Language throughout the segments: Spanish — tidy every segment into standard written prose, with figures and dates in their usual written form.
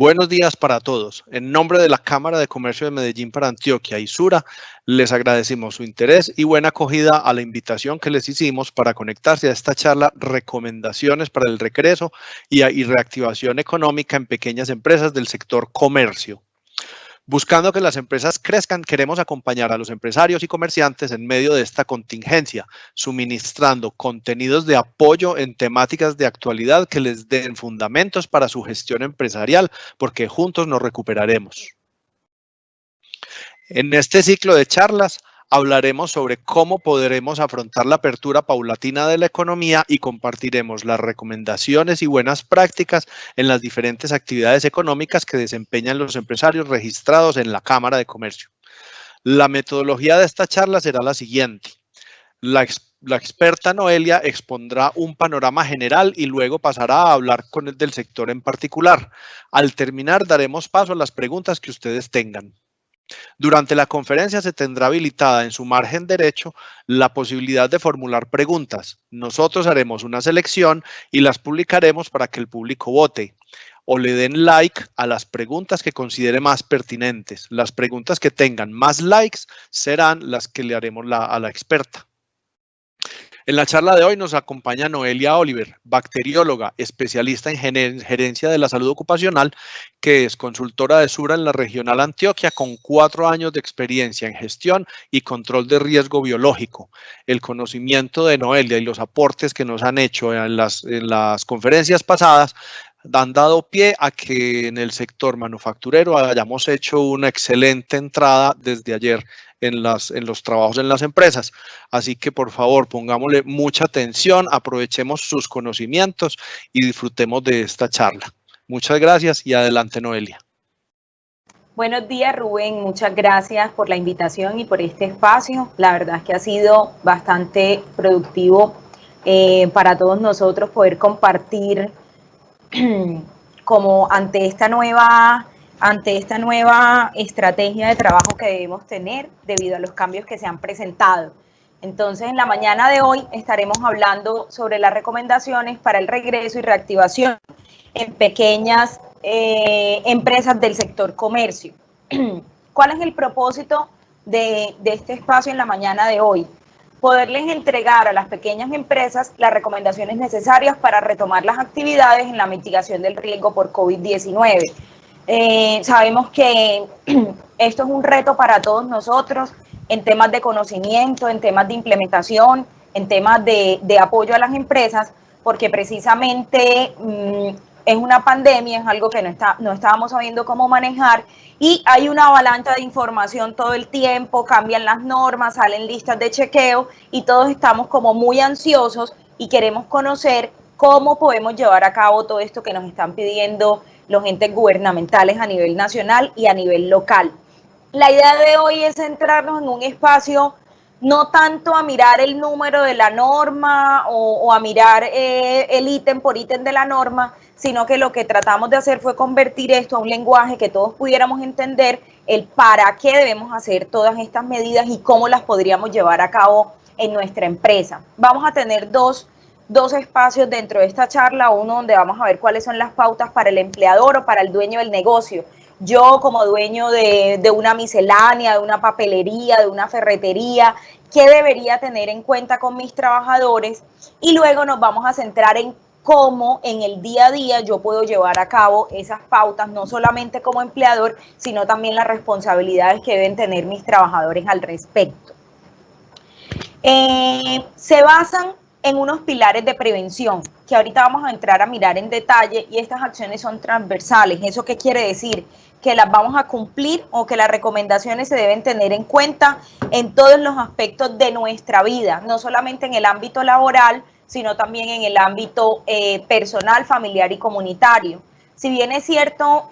Buenos días para todos. En nombre de la Cámara de Comercio de Medellín para Antioquia y Sura, les agradecemos su interés y buena acogida a la invitación que les hicimos para conectarse a esta charla Recomendaciones para el Regreso y Reactivación Económica en Pequeñas Empresas del Sector Comercio. Buscando que las empresas crezcan, queremos acompañar a los empresarios y comerciantes en medio de esta contingencia, suministrando contenidos de apoyo en temáticas de actualidad que les den fundamentos para su gestión empresarial, porque juntos nos recuperaremos. En este ciclo de charlas hablaremos sobre cómo podremos afrontar la apertura paulatina de la economía y compartiremos las recomendaciones y buenas prácticas en las diferentes actividades económicas que desempeñan los empresarios registrados en la Cámara de Comercio. La metodología de esta charla será la siguiente. La experta Noelia expondrá un panorama general y luego pasará a hablar con el del sector en particular. Al terminar, daremos paso a las preguntas que ustedes tengan. Durante la conferencia se tendrá habilitada en su margen derecho la posibilidad de formular preguntas. Nosotros haremos una selección y las publicaremos para que el público vote o le den like a las preguntas que considere más pertinentes. Las preguntas que tengan más likes serán las que le haremos a la experta. En la charla de hoy nos acompaña Noelia Oliver, bacterióloga, especialista en gerencia de la salud ocupacional, que es consultora de Sura en la Regional Antioquia con 4 años de experiencia en gestión y control de riesgo biológico. El conocimiento de Noelia y los aportes que nos han hecho en las conferencias pasadas han dado pie a que en el sector manufacturero hayamos hecho una excelente entrada desde ayer en los trabajos en las empresas. Así que por favor pongámosle mucha atención, aprovechemos sus conocimientos y disfrutemos de esta charla. Muchas gracias y adelante Noelia. Buenos días Rubén, muchas gracias por la invitación y por este espacio. La verdad es que ha sido bastante productivo para todos nosotros poder compartir como ante esta nueva estrategia de trabajo que debemos tener debido a los cambios que se han presentado. Entonces, en la mañana de hoy estaremos hablando sobre las recomendaciones para el regreso y reactivación en pequeñas empresas del sector comercio. ¿Cuál es el propósito de este espacio en la mañana de hoy? Poderles entregar a las pequeñas empresas las recomendaciones necesarias para retomar las actividades en la mitigación del riesgo por COVID-19. Sabemos que esto es un reto para todos nosotros en temas de conocimiento, en temas de implementación, en temas de apoyo a las empresas, porque precisamente es una pandemia, es algo que no estábamos sabiendo cómo manejar y hay una avalancha de información todo el tiempo, cambian las normas, salen listas de chequeo y todos estamos como muy ansiosos y queremos conocer cómo podemos llevar a cabo todo esto que nos están pidiendo los entes gubernamentales a nivel nacional y a nivel local. La idea de hoy es centrarnos en un espacio no tanto a mirar el número de la norma o a mirar el ítem por ítem de la norma, sino que lo que tratamos de hacer fue convertir esto a un lenguaje que todos pudiéramos entender el para qué debemos hacer todas estas medidas y cómo las podríamos llevar a cabo en nuestra empresa. Vamos a tener dos espacios dentro de esta charla, uno donde vamos a ver cuáles son las pautas para el empleador o para el dueño del negocio. Yo como dueño de una miscelánea, de una papelería, de una ferretería, ¿qué debería tener en cuenta con mis trabajadores? Y luego nos vamos a centrar en cómo en el día a día yo puedo llevar a cabo esas pautas, no solamente como empleador, sino también las responsabilidades que deben tener mis trabajadores al respecto. Se basan en unos pilares de prevención que ahorita vamos a entrar a mirar en detalle y estas acciones son transversales. ¿Eso qué quiere decir? Que las vamos a cumplir o que las recomendaciones se deben tener en cuenta en todos los aspectos de nuestra vida, no solamente en el ámbito laboral, sino también en el ámbito personal, familiar y comunitario. Si bien es cierto,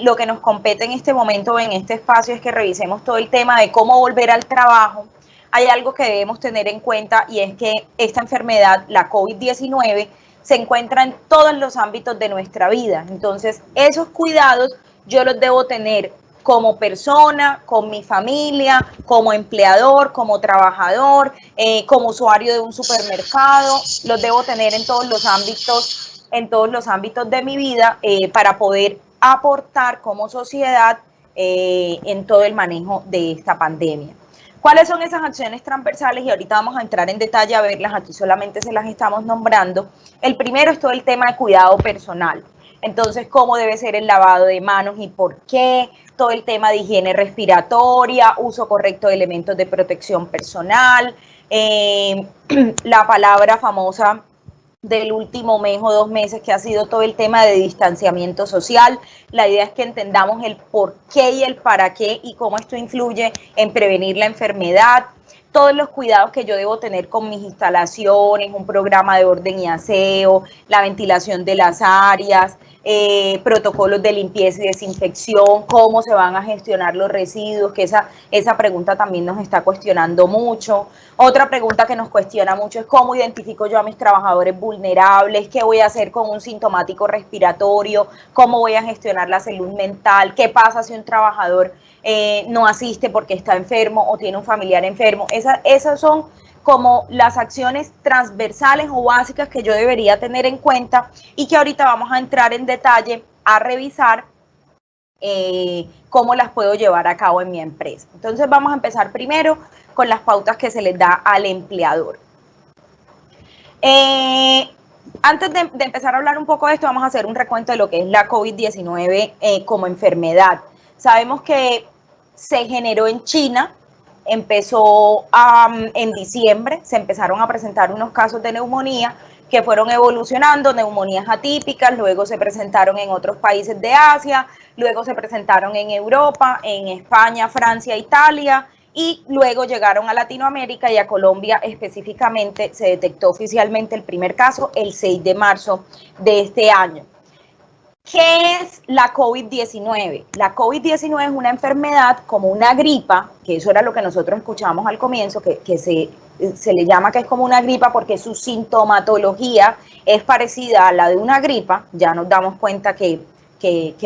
lo que nos compete en este momento, en este espacio, es que revisemos todo el tema de cómo volver al trabajo, hay algo que debemos tener en cuenta y es que esta enfermedad, la COVID-19, se encuentra en todos los ámbitos de nuestra vida. Entonces, esos cuidados yo los debo tener como persona, con mi familia, como empleador, como trabajador, como usuario de un supermercado, los debo tener en todos los ámbitos de mi vida para poder aportar como sociedad en todo el manejo de esta pandemia. ¿Cuáles son esas acciones transversales? Y ahorita vamos a entrar en detalle a verlas, aquí solamente se las estamos nombrando. El primero es todo el tema de cuidado personal. Entonces, cómo debe ser el lavado de manos y por qué, todo el tema de higiene respiratoria, uso correcto de elementos de protección personal, la palabra famosa del último mes o 2 meses, que ha sido todo el tema de distanciamiento social. La idea es que entendamos el por qué y el para qué y cómo esto influye en prevenir la enfermedad, todos los cuidados que yo debo tener con mis instalaciones, un programa de orden y aseo, la ventilación de las áreas, protocolos de limpieza y desinfección, cómo se van a gestionar los residuos, que esa pregunta también nos está cuestionando mucho. Otra pregunta que nos cuestiona mucho es cómo identifico yo a mis trabajadores vulnerables, qué voy a hacer con un sintomático respiratorio, cómo voy a gestionar la salud mental, qué pasa si un trabajador no asiste porque está enfermo o tiene un familiar enfermo. Esas son como las acciones transversales o básicas que yo debería tener en cuenta y que ahorita vamos a entrar en detalle a revisar cómo las puedo llevar a cabo en mi empresa. Entonces vamos a empezar primero con las pautas que se les da al empleador. Antes de empezar a hablar un poco de esto, vamos a hacer un recuento de lo que es la COVID-19 como enfermedad. Sabemos que se generó en China, empezó en diciembre, se empezaron a presentar unos casos de neumonía que fueron evolucionando, neumonías atípicas, luego se presentaron en otros países de Asia, luego se presentaron en Europa, en España, Francia, Italia, y luego llegaron a Latinoamérica y a Colombia específicamente. Se detectó oficialmente el primer caso el 6 de marzo de este año. ¿Qué es la COVID-19? La COVID-19 es una enfermedad como una gripa, que eso era lo que nosotros escuchábamos al comienzo, que se le llama que es como una gripa porque su sintomatología es parecida a la de una gripa. Ya nos damos cuenta que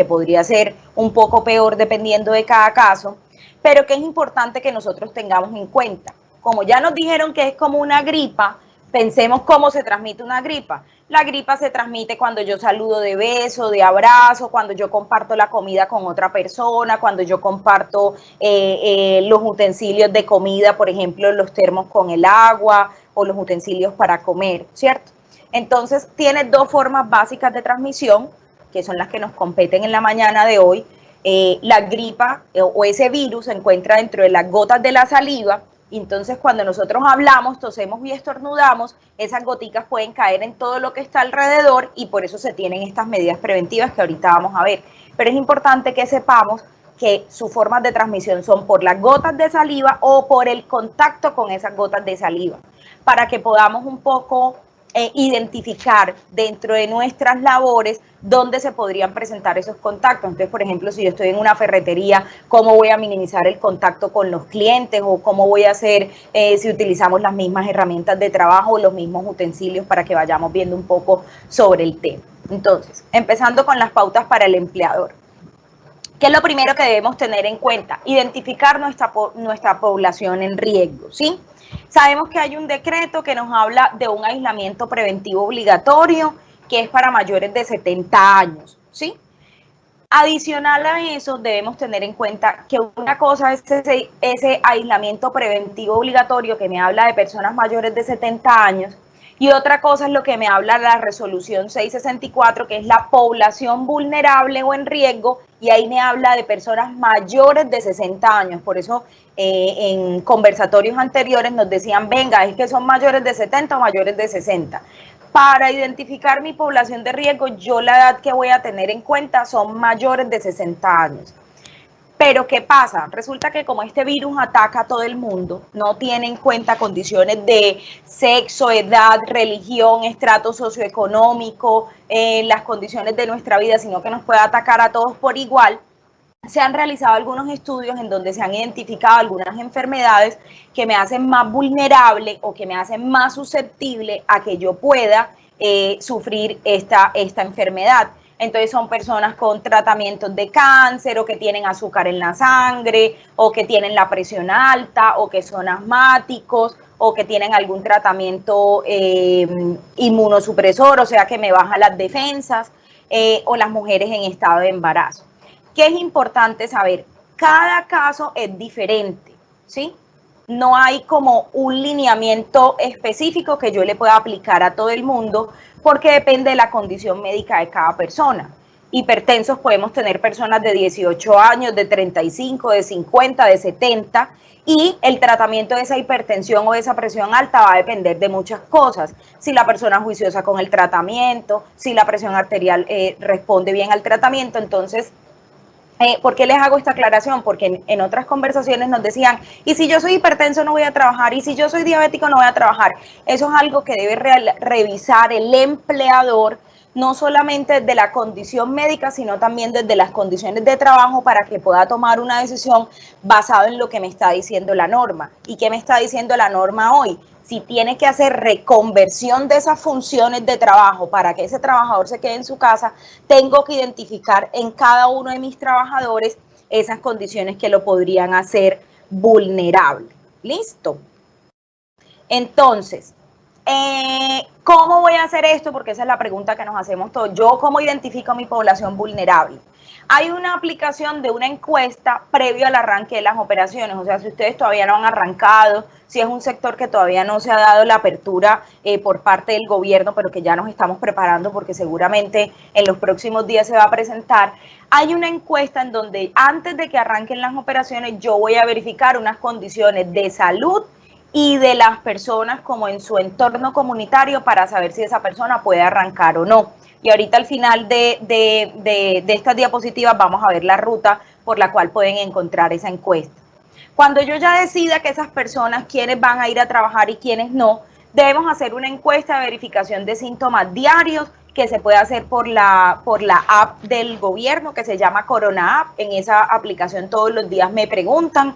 podría ser un poco peor dependiendo de cada caso, pero que es importante que nosotros tengamos en cuenta. Como ya nos dijeron que es como una gripa, pensemos cómo se transmite una gripa. La gripa se transmite cuando yo saludo de beso, de abrazo, cuando yo comparto la comida con otra persona, cuando yo comparto los utensilios de comida, por ejemplo, los termos con el agua o los utensilios para comer, ¿cierto? Entonces, tiene dos formas básicas de transmisión, que son las que nos competen en la mañana de hoy. La gripa o ese virus se encuentra dentro de las gotas de la saliva. Entonces, cuando nosotros hablamos, tosemos y estornudamos, esas goticas pueden caer en todo lo que está alrededor y por eso se tienen estas medidas preventivas que ahorita vamos a ver. Pero es importante que sepamos que sus formas de transmisión son por las gotas de saliva o por el contacto con esas gotas de saliva, para que podamos un poco identificar dentro de nuestras labores dónde se podrían presentar esos contactos. Entonces, por ejemplo, si yo estoy en una ferretería, ¿cómo voy a minimizar el contacto con los clientes? O cómo voy a hacer si utilizamos las mismas herramientas de trabajo o los mismos utensilios, para que vayamos viendo un poco sobre el tema. Entonces, empezando con las pautas para el empleador. ¿Qué es lo primero que debemos tener en cuenta? Identificar nuestra población en riesgo, ¿sí? Sabemos que hay un decreto que nos habla de un aislamiento preventivo obligatorio que es para mayores de 70 años, ¿sí? Adicional a eso, debemos tener en cuenta que una cosa es ese aislamiento preventivo obligatorio que me habla de personas mayores de 70 años y otra cosa es lo que me habla la resolución 664, que es la población vulnerable o en riesgo, y ahí me habla de personas mayores de 60 años. Por eso en conversatorios anteriores nos decían, venga, es que son mayores de 70 o mayores de 60. Para identificar mi población de riesgo, yo la edad que voy a tener en cuenta son mayores de 60 años. Pero ¿qué pasa? Resulta que como este virus ataca a todo el mundo, no tiene en cuenta condiciones de sexo, edad, religión, estrato socioeconómico, las condiciones de nuestra vida, sino que nos puede atacar a todos por igual. Se han realizado algunos estudios en donde se han identificado algunas enfermedades que me hacen más vulnerable o que me hacen más susceptible a que yo pueda sufrir esta enfermedad. Entonces son personas con tratamientos de cáncer o que tienen azúcar en la sangre o que tienen la presión alta o que son asmáticos o que tienen algún tratamiento inmunosupresor, o sea que me baja las defensas. o las mujeres en estado de embarazo. ¿Qué es importante saber? Cada caso es diferente, ¿sí? No hay como un lineamiento específico que yo le pueda aplicar a todo el mundo porque depende de la condición médica de cada persona. Hipertensos podemos tener personas de 18 años, de 35, de 50, de 70 y el tratamiento de esa hipertensión o de esa presión alta va a depender de muchas cosas. Si la persona es juiciosa con el tratamiento, si la presión arterial responde bien al tratamiento, entonces ¿por qué les hago esta aclaración? Porque en otras conversaciones nos decían, y si yo soy hipertenso no voy a trabajar, y si yo soy diabético no voy a trabajar. Eso es algo que debe revisar el empleador, no solamente desde la condición médica, sino también desde las condiciones de trabajo para que pueda tomar una decisión basada en lo que me está diciendo la norma. ¿Y qué me está diciendo la norma hoy? Si tiene que hacer reconversión de esas funciones de trabajo para que ese trabajador se quede en su casa, tengo que identificar en cada uno de mis trabajadores esas condiciones que lo podrían hacer vulnerable. ¿Listo? Entonces, ¿cómo voy a hacer esto? Porque esa es la pregunta que nos hacemos todos. ¿Yo cómo identifico a mi población vulnerable? Hay una aplicación de una encuesta previo al arranque de las operaciones, o sea, si ustedes todavía no han arrancado, si es un sector que todavía no se ha dado la apertura por parte del gobierno, pero que ya nos estamos preparando porque seguramente en los próximos días se va a presentar, hay una encuesta en donde antes de que arranquen las operaciones yo voy a verificar unas condiciones de salud y de las personas como en su entorno comunitario para saber si esa persona puede arrancar o no. Y ahorita al final de estas diapositivas vamos a ver la ruta por la cual pueden encontrar esa encuesta. Cuando yo ya decida que esas personas, quiénes van a ir a trabajar y quiénes no, debemos hacer una encuesta de verificación de síntomas diarios que se puede hacer por la app del gobierno que se llama Corona App. En esa aplicación todos los días me preguntan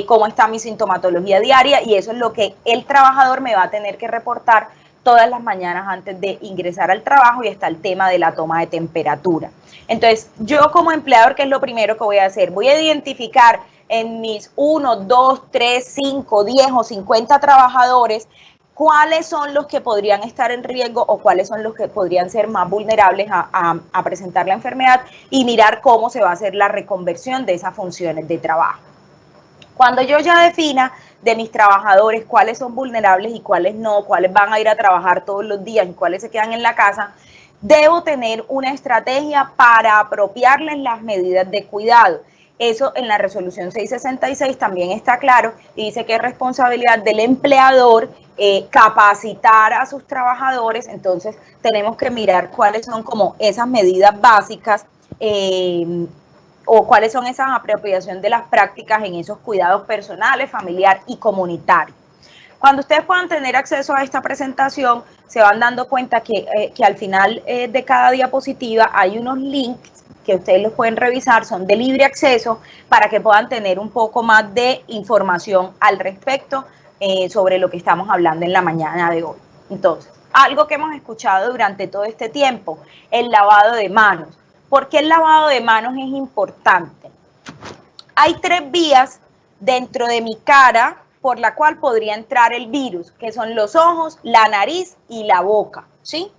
cómo está mi sintomatología diaria y eso es lo que el trabajador me va a tener que reportar todas las mañanas antes de ingresar al trabajo y está el tema de la toma de temperatura. Entonces, yo como empleador, ¿qué es lo primero que voy a hacer? Voy a identificar en mis 1, 2, 3, 5, 10 o 50 trabajadores cuáles son los que podrían estar en riesgo o cuáles son los que podrían ser más vulnerables a presentar la enfermedad y mirar cómo se va a hacer la reconversión de esas funciones de trabajo. Cuando yo ya defina de mis trabajadores cuáles son vulnerables y cuáles no, cuáles van a ir a trabajar todos los días y cuáles se quedan en la casa, debo tener una estrategia para apropiarles las medidas de cuidado. Eso en la resolución 666 también está claro y dice que es responsabilidad del empleador capacitar a sus trabajadores. Entonces tenemos que mirar cuáles son como esas medidas básicas o cuáles son esas apropiaciones de las prácticas en esos cuidados personales, familiar y comunitario. Cuando ustedes puedan tener acceso a esta presentación, se van dando cuenta que al final de cada diapositiva hay unos links que ustedes los pueden revisar, son de libre acceso para que puedan tener un poco más de información al respecto sobre lo que estamos hablando en la mañana de hoy. Entonces, algo que hemos escuchado durante todo este tiempo, el lavado de manos. ¿Por qué el lavado de manos es importante? Hay 3 vías dentro de mi cara por la cual podría entrar el virus, que son los ojos, la nariz y la boca, ¿sí?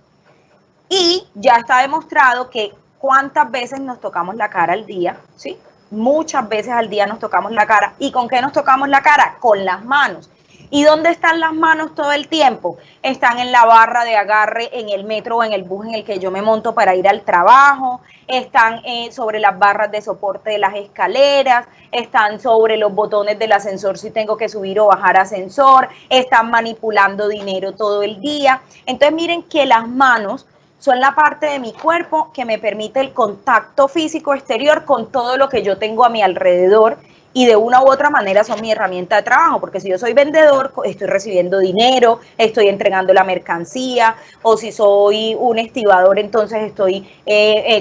Y ya está demostrado que cuántas veces nos tocamos la cara al día, ¿sí? Muchas veces al día nos tocamos la cara. ¿Y con qué nos tocamos la cara? Con las manos. ¿Y dónde están las manos todo el tiempo? Están en la barra de agarre en el metro o en el bus en el que yo me monto para ir al trabajo, están sobre las barras de soporte de las escaleras, están sobre los botones del ascensor si tengo que subir o bajar ascensor, están manipulando dinero todo el día. Entonces miren que las manos son la parte de mi cuerpo que me permite el contacto físico exterior con todo lo que yo tengo a mi alrededor y de una u otra manera son mi herramienta de trabajo, porque si yo soy vendedor, estoy recibiendo dinero, estoy entregando la mercancía, o si soy un estibador, entonces estoy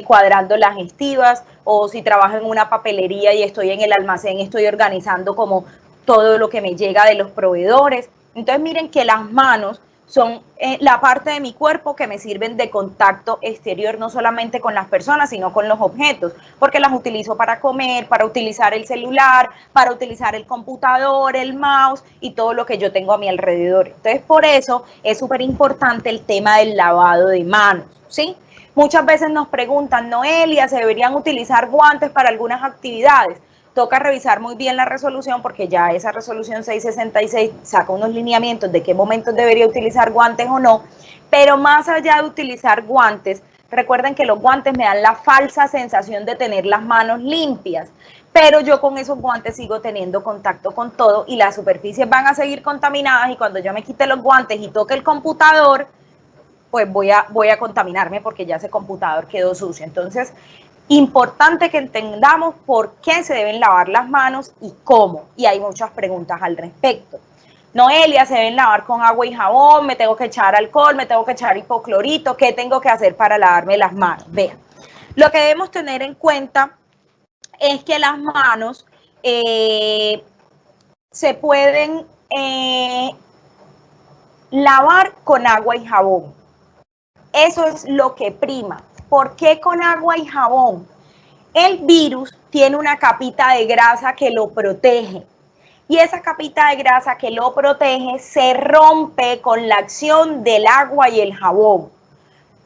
cuadrando las estivas, o si trabajo en una papelería y estoy en el almacén, estoy organizando como todo lo que me llega de los proveedores. Entonces miren que las manos son la parte de mi cuerpo que me sirven de contacto exterior, no solamente con las personas, sino con los objetos, porque las utilizo para comer, para utilizar el celular, para utilizar el computador, el mouse y todo lo que yo tengo a mi alrededor. Entonces, por eso es súper importante el tema del lavado de manos, ¿sí? Muchas veces nos preguntan, Noelia, ¿se deberían utilizar guantes para algunas actividades? Toca revisar muy bien la resolución porque ya esa resolución 666 saca unos lineamientos de qué momentos debería utilizar guantes o no, pero más allá de utilizar guantes, recuerden que los guantes me dan la falsa sensación de tener las manos limpias, pero yo con esos guantes sigo teniendo contacto con todo y las superficies van a seguir contaminadas y cuando yo me quite los guantes y toque el computador, pues voy a contaminarme porque ya ese computador quedó sucio. Entonces, importante que entendamos por qué se deben lavar las manos y cómo. Y hay muchas preguntas al respecto. Noelia, ¿se deben lavar con agua y jabón? ¿Me tengo que echar alcohol? ¿Me tengo que echar hipoclorito? ¿Qué tengo que hacer para lavarme las manos? Vean, lo que debemos tener en cuenta es que las manos se pueden lavar con agua y jabón. Eso es lo que prima. ¿Por qué con agua y jabón? El virus tiene una capita de grasa que lo protege. Y esa capita de grasa que lo protege se rompe con la acción del agua y el jabón.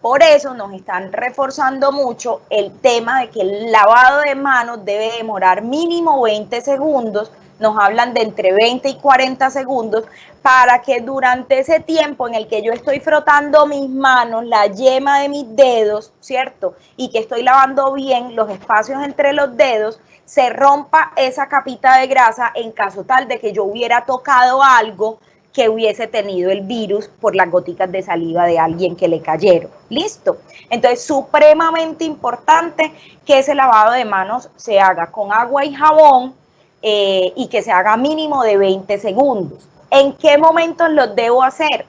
Por eso nos están reforzando mucho el tema de que el lavado de manos debe demorar mínimo 20 segundos. Nos hablan de entre 20 y 40 segundos para que durante ese tiempo en el que yo estoy frotando mis manos, la yema de mis dedos, ¿cierto? Y que estoy lavando bien los espacios entre los dedos, se rompa esa capita de grasa en caso tal de que yo hubiera tocado algo que hubiese tenido el virus por las goticas de saliva de alguien que le cayeron. ¿Listo? Entonces, supremamente importante que ese lavado de manos se haga con agua y jabón y que se haga mínimo de 20 segundos. ¿En qué momentos los debo hacer?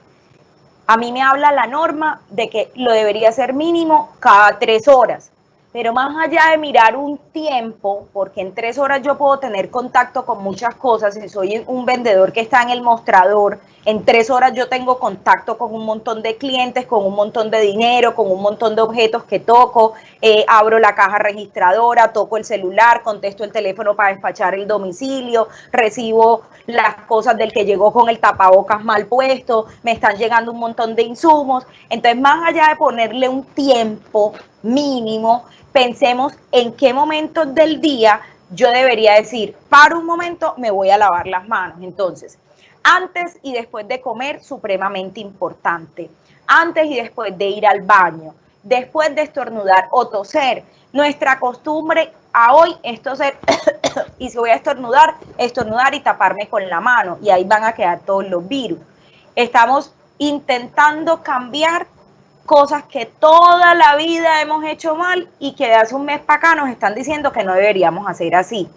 A mí me habla la norma de que lo debería hacer mínimo cada 3 horas. Pero más allá de mirar un tiempo, porque en 3 horas yo puedo tener contacto con muchas cosas, si soy un vendedor que está en el mostrador, en 3 horas yo tengo contacto con un montón de clientes, con un montón de dinero, con un montón de objetos que toco, abro la caja registradora, toco el celular, contesto el teléfono para despachar el domicilio, recibo las cosas del que llegó con el tapabocas mal puesto, me están llegando un montón de insumos. Entonces, más allá de ponerle un tiempo mínimo, pensemos en qué momentos del día yo debería decir, para un momento me voy a lavar las manos. Entonces, antes y después de comer, supremamente importante. Antes y después de ir al baño, después de estornudar o toser. Nuestra costumbre a hoy es toser y si voy a estornudar y taparme con la mano y ahí van a quedar todos los virus. Estamos intentando cambiar cosas que toda la vida hemos hecho mal y que de hace un mes para acá nos están diciendo que no deberíamos hacer así.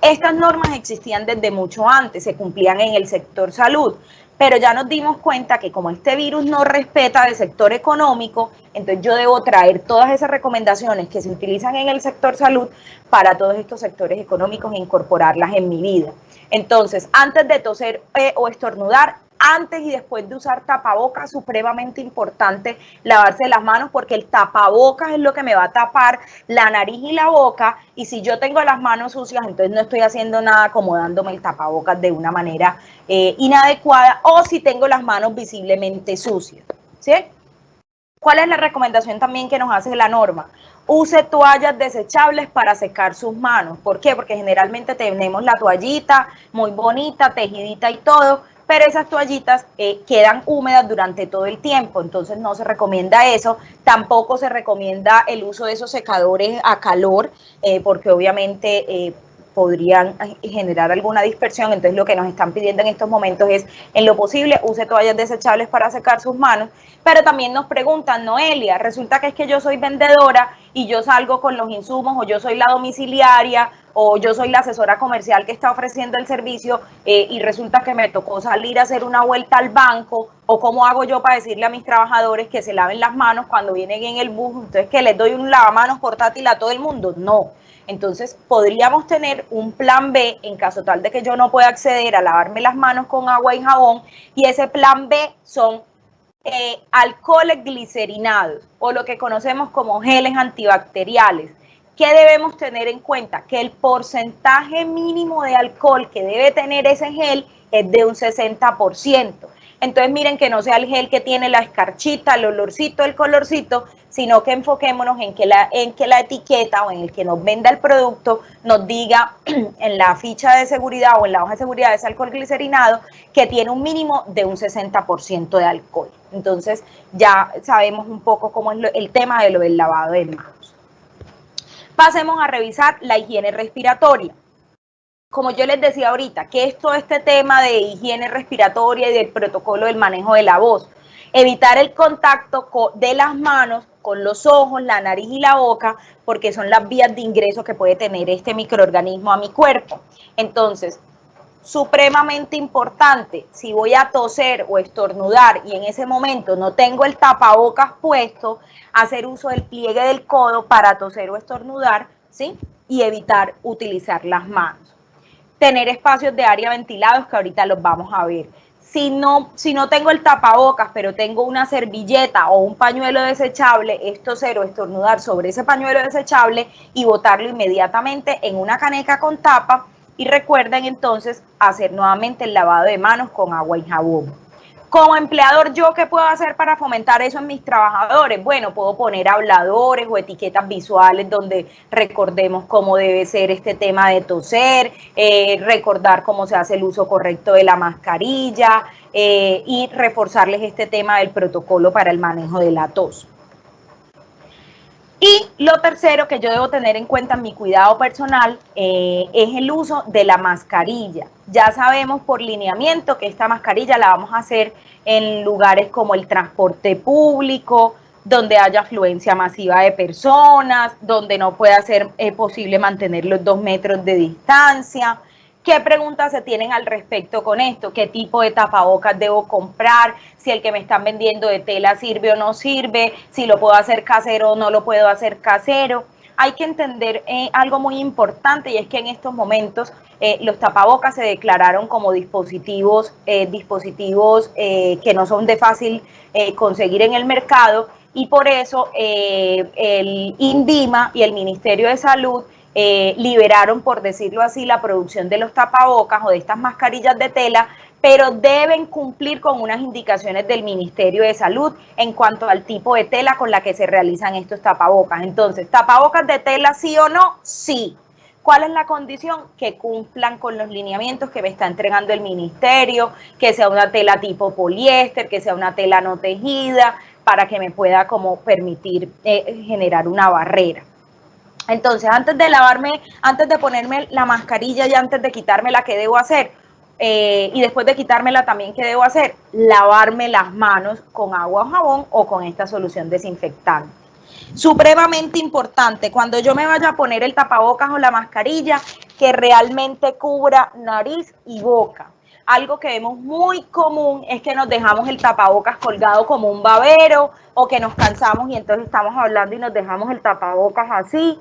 Estas normas existían desde mucho antes, se cumplían en el sector salud, pero ya nos dimos cuenta que como este virus no respeta del sector económico, entonces yo debo traer todas esas recomendaciones que se utilizan en el sector salud para todos estos sectores económicos e incorporarlas en mi vida. Entonces, antes de toser o estornudar, antes y después de usar tapabocas, supremamente importante lavarse las manos porque el tapabocas es lo que me va a tapar la nariz y la boca y si yo tengo las manos sucias, entonces no estoy haciendo nada acomodándome el tapabocas de una manera inadecuada o si tengo las manos visiblemente sucias, ¿sí? ¿Cuál es la recomendación también que nos hace la norma? Use toallas desechables para secar sus manos. ¿Por qué? Porque generalmente tenemos la toallita muy bonita, tejidita y todo, pero esas toallitas quedan húmedas durante todo el tiempo, entonces no se recomienda eso. Tampoco se recomienda el uso de esos secadores a calor, porque obviamente podrían generar alguna dispersión, entonces lo que nos están pidiendo en estos momentos es, en lo posible, use toallas desechables para secar sus manos, pero también nos preguntan, Noelia, resulta que es que yo soy vendedora y yo salgo con los insumos, o yo soy la domiciliaria, o yo soy la asesora comercial que está ofreciendo el servicio y resulta que me tocó salir a hacer una vuelta al banco, o cómo hago yo para decirle a mis trabajadores que se laven las manos cuando vienen en el bus, entonces que les doy un lavamanos portátil a todo el mundo, no. Entonces podríamos tener un plan B en caso tal de que yo no pueda acceder a lavarme las manos con agua y jabón, y ese plan B son alcoholes glicerinados o lo que conocemos como geles antibacteriales. ¿Qué debemos tener en cuenta? Que el porcentaje mínimo de alcohol que debe tener ese gel es de un 60%. Entonces miren que no sea el gel que tiene la escarchita, el olorcito, el colorcito, sino que enfoquémonos en que la etiqueta o en el que nos venda el producto nos diga en la ficha de seguridad o en la hoja de seguridad de ese alcohol glicerinado que tiene un mínimo de un 60% de alcohol. Entonces ya sabemos un poco cómo es el tema de lo del lavado de manos. Pasemos a revisar la higiene respiratoria. Como yo les decía ahorita, ¿qué es todo este tema de higiene respiratoria y del protocolo del manejo de la voz? Evitar el contacto de las manos con los ojos, la nariz y la boca, porque son las vías de ingreso que puede tener este microorganismo a mi cuerpo. Entonces, supremamente importante, si voy a toser o estornudar y en ese momento no tengo el tapabocas puesto, hacer uso del pliegue del codo para toser o estornudar, ¿sí? Y evitar utilizar las manos. Tener espacios de área ventilados, que ahorita los vamos a ver. Si no tengo el tapabocas, pero tengo una servilleta o un pañuelo desechable, es toser o estornudar sobre ese pañuelo desechable y botarlo inmediatamente en una caneca con tapa. Y recuerden entonces hacer nuevamente el lavado de manos con agua y jabón. Como empleador, ¿yo qué puedo hacer para fomentar eso en mis trabajadores? Bueno, puedo poner habladores o etiquetas visuales donde recordemos cómo debe ser este tema de toser, recordar cómo se hace el uso correcto de la mascarilla y reforzarles este tema del protocolo para el manejo de la tos. Y lo tercero que yo debo tener en cuenta en mi cuidado personal es el uso de la mascarilla. Ya sabemos por lineamiento que esta mascarilla la vamos a hacer en lugares como el transporte público, donde haya afluencia masiva de personas, donde no pueda ser posible mantener los 2 metros de distancia. ¿Qué preguntas se tienen al respecto con esto? ¿Qué tipo de tapabocas debo comprar? Si el que me están vendiendo de tela sirve o no sirve, si lo puedo hacer casero o no lo puedo hacer casero. Hay que entender algo muy importante y es que en estos momentos los tapabocas se declararon como dispositivos que no son de fácil conseguir en el mercado y por eso el INVIMA y el Ministerio de Salud liberaron, por decirlo así, la producción de los tapabocas o de estas mascarillas de tela, pero deben cumplir con unas indicaciones del Ministerio de Salud en cuanto al tipo de tela con la que se realizan estos tapabocas. Entonces, ¿tapabocas de tela sí o no? Sí. ¿Cuál es la condición? Que cumplan con los lineamientos que me está entregando el ministerio, que sea una tela tipo poliéster, que sea una tela no tejida, para que me pueda como permitir generar una barrera. Entonces, antes de ponerme la mascarilla y antes de quitármela, ¿qué debo hacer? Y después de quitármela también, ¿qué debo hacer? Lavarme las manos con agua o jabón o con esta solución desinfectante. Supremamente importante, cuando yo me vaya a poner el tapabocas o la mascarilla, que realmente cubra nariz y boca. Algo que vemos muy común es que nos dejamos el tapabocas colgado como un babero o que nos cansamos y entonces estamos hablando y nos dejamos el tapabocas así.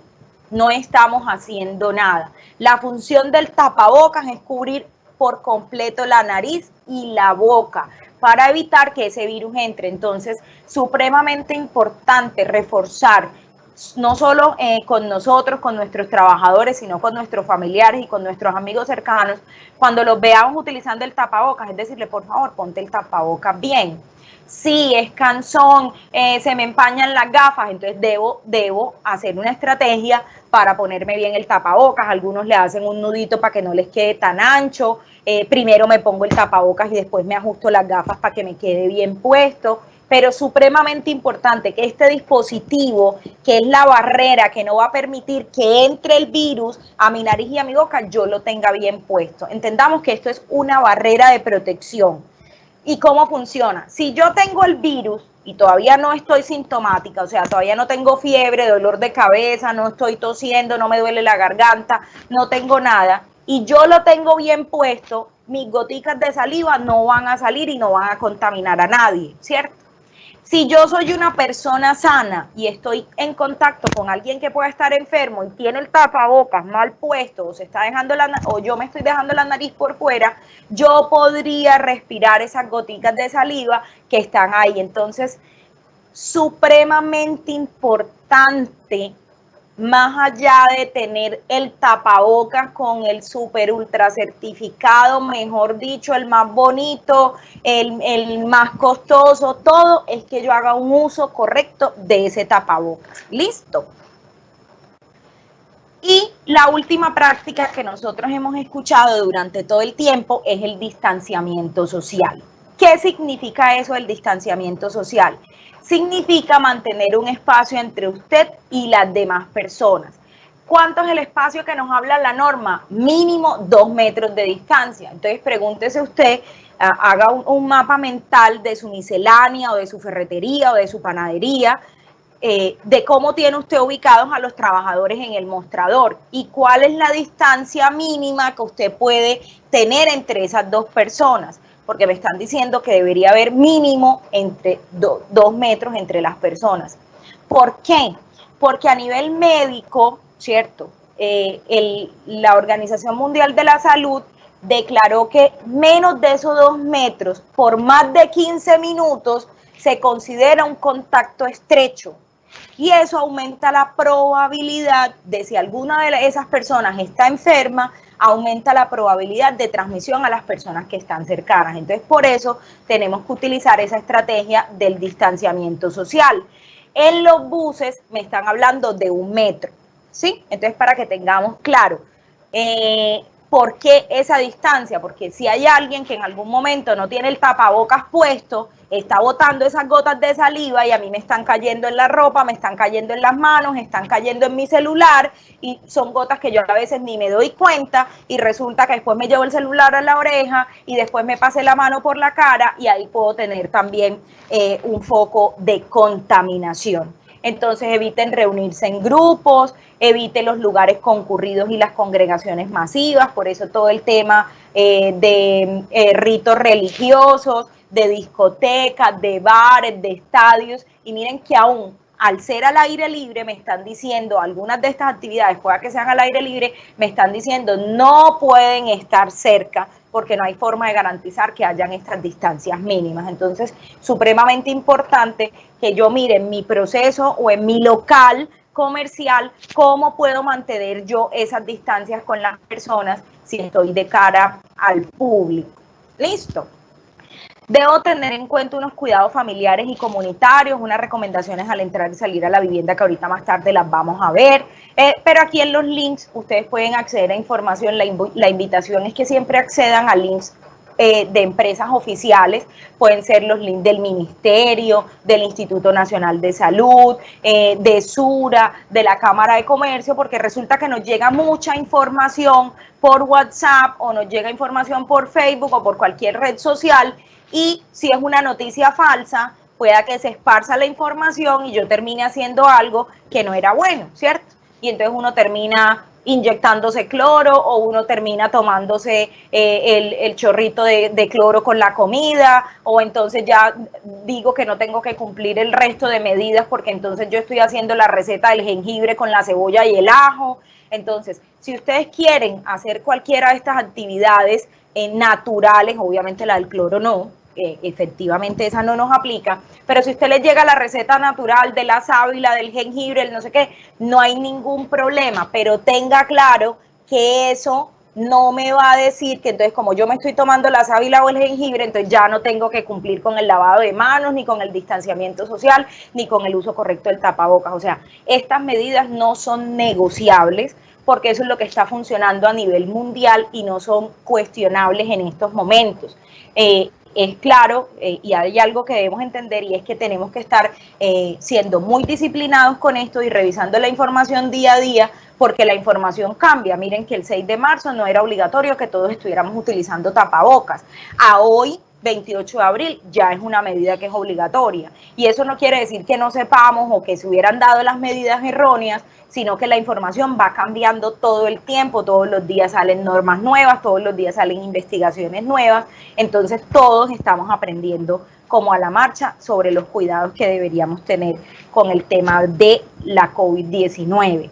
No estamos haciendo nada. La función del tapabocas es cubrir por completo la nariz y la boca para evitar que ese virus entre. Entonces, supremamente importante reforzar no solo con nosotros, con nuestros trabajadores, sino con nuestros familiares y con nuestros amigos cercanos, cuando los veamos utilizando el tapabocas, es decirle, por favor, ponte el tapabocas bien. Si es cansón, se me empañan las gafas, entonces debo hacer una estrategia para ponerme bien el tapabocas. Algunos le hacen un nudito para que no les quede tan ancho. Primero me pongo el tapabocas y después me ajusto las gafas para que me quede bien puesto. Pero supremamente importante que este dispositivo, que es la barrera que no va a permitir que entre el virus a mi nariz y a mi boca, yo lo tenga bien puesto. Entendamos que esto es una barrera de protección. ¿Y cómo funciona? Si yo tengo el virus y todavía no estoy sintomática, o sea, todavía no tengo fiebre, dolor de cabeza, no estoy tosiendo, no me duele la garganta, no tengo nada, y yo lo tengo bien puesto, mis goticas de saliva no van a salir y no van a contaminar a nadie, ¿cierto? Si yo soy una persona sana y estoy en contacto con alguien que pueda estar enfermo y tiene el tapabocas mal puesto o se está dejando o yo me estoy dejando la nariz por fuera, yo podría respirar esas goticas de saliva que están ahí. Entonces, supremamente importante más allá de tener el tapabocas con el super ultra certificado, mejor dicho, el más bonito, el más costoso, todo es que yo haga un uso correcto de ese tapabocas. ¿Listo? Y la última práctica que nosotros hemos escuchado durante todo el tiempo es el distanciamiento social. ¿Qué significa eso del distanciamiento social? Significa mantener un espacio entre usted y las demás personas. ¿Cuánto es el espacio que nos habla la norma? Mínimo 2 metros de distancia. Entonces pregúntese usted, haga un mapa mental de su miscelánea o de su ferretería o de su panadería, de cómo tiene usted ubicados a los trabajadores en el mostrador y cuál es la distancia mínima que usted puede tener entre esas dos personas, porque me están diciendo que debería haber mínimo entre 2 metros entre las personas. ¿Por qué? Porque a nivel médico, ¿cierto? La Organización Mundial de la Salud declaró que menos de esos 2 metros por más de 15 minutos se considera un contacto estrecho. Y eso aumenta la probabilidad de, si alguna de esas personas está enferma, aumenta la probabilidad de transmisión a las personas que están cercanas. Entonces, por eso tenemos que utilizar esa estrategia del distanciamiento social. En los buses me están hablando de 1 metro, ¿sí? Entonces, para que tengamos claro, ¿por qué esa distancia? Porque si hay alguien que en algún momento no tiene el tapabocas puesto, está botando esas gotas de saliva y a mí me están cayendo en la ropa, me están cayendo en las manos, están cayendo en mi celular y son gotas que yo a veces ni me doy cuenta y resulta que después me llevo el celular a la oreja y después me pasé la mano por la cara y ahí puedo tener también un foco de contaminación. Entonces eviten reunirse en grupos, eviten los lugares concurridos y las congregaciones masivas, por eso todo el tema de ritos religiosos, de discotecas, de bares, de estadios, y miren que aún al ser al aire libre me están diciendo, algunas de estas actividades, pueda que sean al aire libre, me están diciendo no pueden estar cerca porque no hay forma de garantizar que hayan estas distancias mínimas. Entonces, supremamente importante que yo mire en mi proceso o en mi local comercial cómo puedo mantener yo esas distancias con las personas si estoy de cara al público. ¿Listo? Debo tener en cuenta unos cuidados familiares y comunitarios, unas recomendaciones al entrar y salir a la vivienda que ahorita más tarde las vamos a ver, pero aquí en los links ustedes pueden acceder a información, la invitación es que siempre accedan a links de empresas oficiales, pueden ser los links del Ministerio, del Instituto Nacional de Salud, de SURA, de la Cámara de Comercio, porque resulta que nos llega mucha información por WhatsApp o nos llega información por Facebook o por cualquier red social y si es una noticia falsa, pueda que se esparza la información y yo termine haciendo algo que no era bueno, ¿cierto? Y entonces uno termina inyectándose cloro o uno termina tomándose el chorrito de cloro con la comida o entonces ya digo que no tengo que cumplir el resto de medidas porque entonces yo estoy haciendo la receta del jengibre con la cebolla y el ajo. Entonces, si ustedes quieren hacer cualquiera de estas actividades naturales, obviamente la del cloro no, efectivamente esa no nos aplica, pero si usted les llega la receta natural de la sábila, del jengibre, el no sé qué, no hay ningún problema, pero tenga claro que eso no me va a decir que entonces como yo me estoy tomando la sábila o el jengibre, entonces ya no tengo que cumplir con el lavado de manos, ni con el distanciamiento social, ni con el uso correcto del tapabocas. O sea, estas medidas no son negociables porque eso es lo que está funcionando a nivel mundial y no son cuestionables en estos momentos. Es claro, y hay algo que debemos entender y es que tenemos que estar siendo muy disciplinados con esto y revisando la información día a día porque la información cambia. Miren que el 6 de marzo no era obligatorio que todos estuviéramos utilizando tapabocas. A hoy, 28 de abril, ya es una medida que es obligatoria. Y eso no quiere decir que no sepamos o que se hubieran dado las medidas erróneas, sino que la información va cambiando todo el tiempo, todos los días salen normas nuevas, todos los días salen investigaciones nuevas, entonces todos estamos aprendiendo como a la marcha sobre los cuidados que deberíamos tener con el tema de la COVID-19.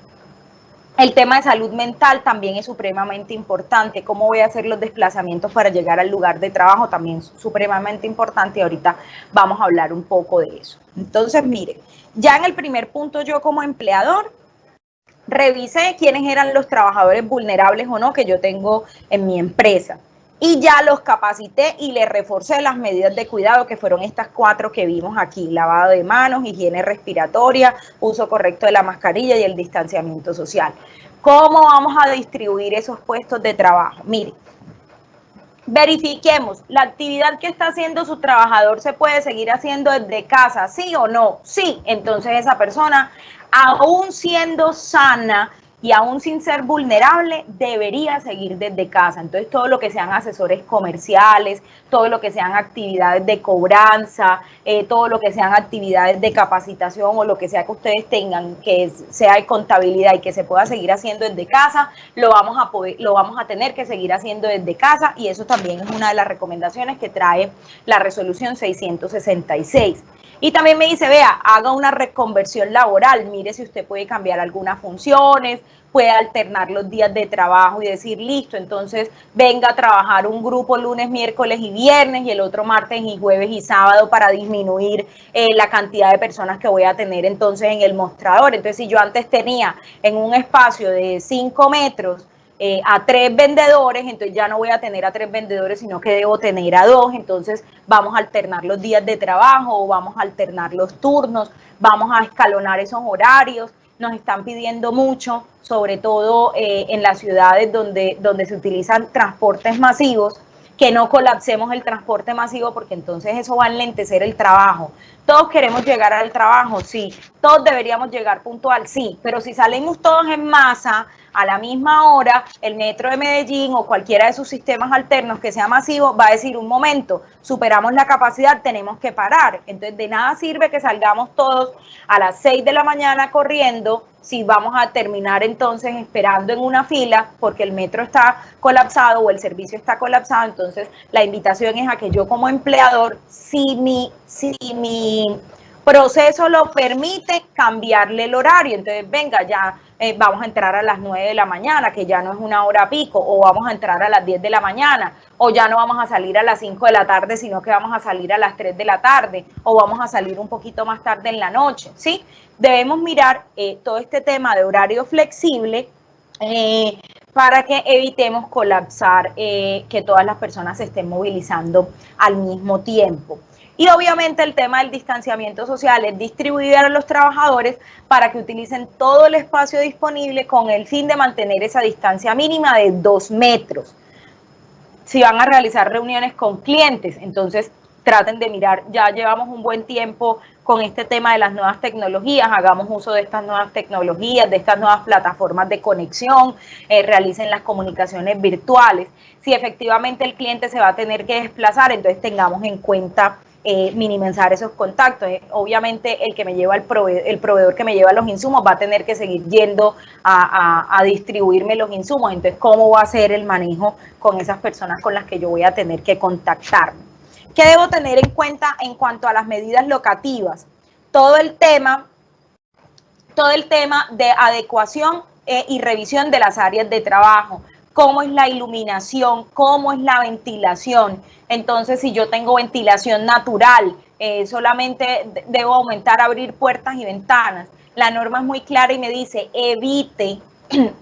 El tema de salud mental también es supremamente importante. ¿Cómo voy a hacer los desplazamientos para llegar al lugar de trabajo? También es supremamente importante y ahorita vamos a hablar un poco de eso. Entonces, miren, ya en el primer punto yo como empleador revisé quiénes eran los trabajadores vulnerables o no que yo tengo en mi empresa. Y ya los capacité y les reforcé las medidas de cuidado, que fueron estas 4 que vimos aquí: lavado de manos, higiene respiratoria, uso correcto de la mascarilla y el distanciamiento social. ¿Cómo vamos a distribuir esos puestos de trabajo? Mire, verifiquemos, ¿la actividad que está haciendo su trabajador se puede seguir haciendo desde casa, sí o no? Sí, entonces esa persona, aún siendo sana y aún sin ser vulnerable, debería seguir desde casa. Entonces, todo lo que sean asesores comerciales, todo lo que sean actividades de cobranza, todo lo que sean actividades de capacitación o lo que sea que ustedes tengan, que sea de contabilidad y que se pueda seguir haciendo desde casa, lo vamos a tener que seguir haciendo desde casa, y eso también es una de las recomendaciones que trae la resolución 666. Y también me dice, vea, haga una reconversión laboral, mire si usted puede cambiar algunas funciones, puede alternar los días de trabajo y decir, listo, entonces venga a trabajar un grupo lunes, miércoles y viernes, y el otro martes y jueves y sábado, para disminuir la cantidad de personas que voy a tener entonces en el mostrador. Entonces, si yo antes tenía en un espacio de 5 metros a 3 vendedores, entonces ya no voy a tener a 3 vendedores, sino que debo tener a 2. Entonces vamos a alternar los días de trabajo, o vamos a alternar los turnos, vamos a escalonar esos horarios. Nos están pidiendo mucho, sobre todo en las ciudades donde se utilizan transportes masivos, que no colapsemos el transporte masivo, porque entonces eso va a enlentecer el trabajo. Todos queremos llegar al trabajo, sí. Todos deberíamos llegar puntual, sí. Pero si salimos todos en masa a la misma hora, el metro de Medellín o cualquiera de sus sistemas alternos que sea masivo va a decir, un momento, superamos la capacidad, tenemos que parar. Entonces, de nada sirve que salgamos todos a las 6 de la mañana corriendo si vamos a terminar entonces esperando en una fila porque el metro está colapsado o el servicio está colapsado. Entonces, la invitación es a que yo, como empleador, si mi proceso lo permite, cambiarle el horario. Entonces, venga, ya vamos a entrar a las 9 de la mañana, que ya no es una hora pico, o vamos a entrar a las 10 de la mañana, o ya no vamos a salir a las 5 de la tarde, sino que vamos a salir a las 3 de la tarde, o vamos a salir un poquito más tarde en la noche, ¿sí? Debemos mirar todo este tema de horario flexible para que evitemos colapsar, que todas las personas se estén movilizando al mismo tiempo. Y obviamente el tema del distanciamiento social es distribuir a los trabajadores para que utilicen todo el espacio disponible con el fin de mantener esa distancia mínima de 2 metros. Si van a realizar reuniones con clientes, entonces traten de mirar, ya llevamos un buen tiempo con este tema de las nuevas tecnologías, hagamos uso de estas nuevas tecnologías, de estas nuevas plataformas de conexión, realicen las comunicaciones virtuales. Si efectivamente el cliente se va a tener que desplazar, entonces tengamos en cuenta minimizar esos contactos. Obviamente el que me lleva el proveedor que me lleva los insumos va a tener que seguir yendo a distribuirme los insumos. Entonces, ¿cómo va a ser el manejo con esas personas con las que yo voy a tener que contactarme? ¿Qué debo tener en cuenta en cuanto a las medidas locativas? Todo el tema de adecuación y revisión de las áreas de trabajo. Cómo es la iluminación, cómo es la ventilación. Entonces, si yo tengo ventilación natural, solamente debo aumentar, abrir puertas y ventanas. La norma es muy clara y me dice, evite,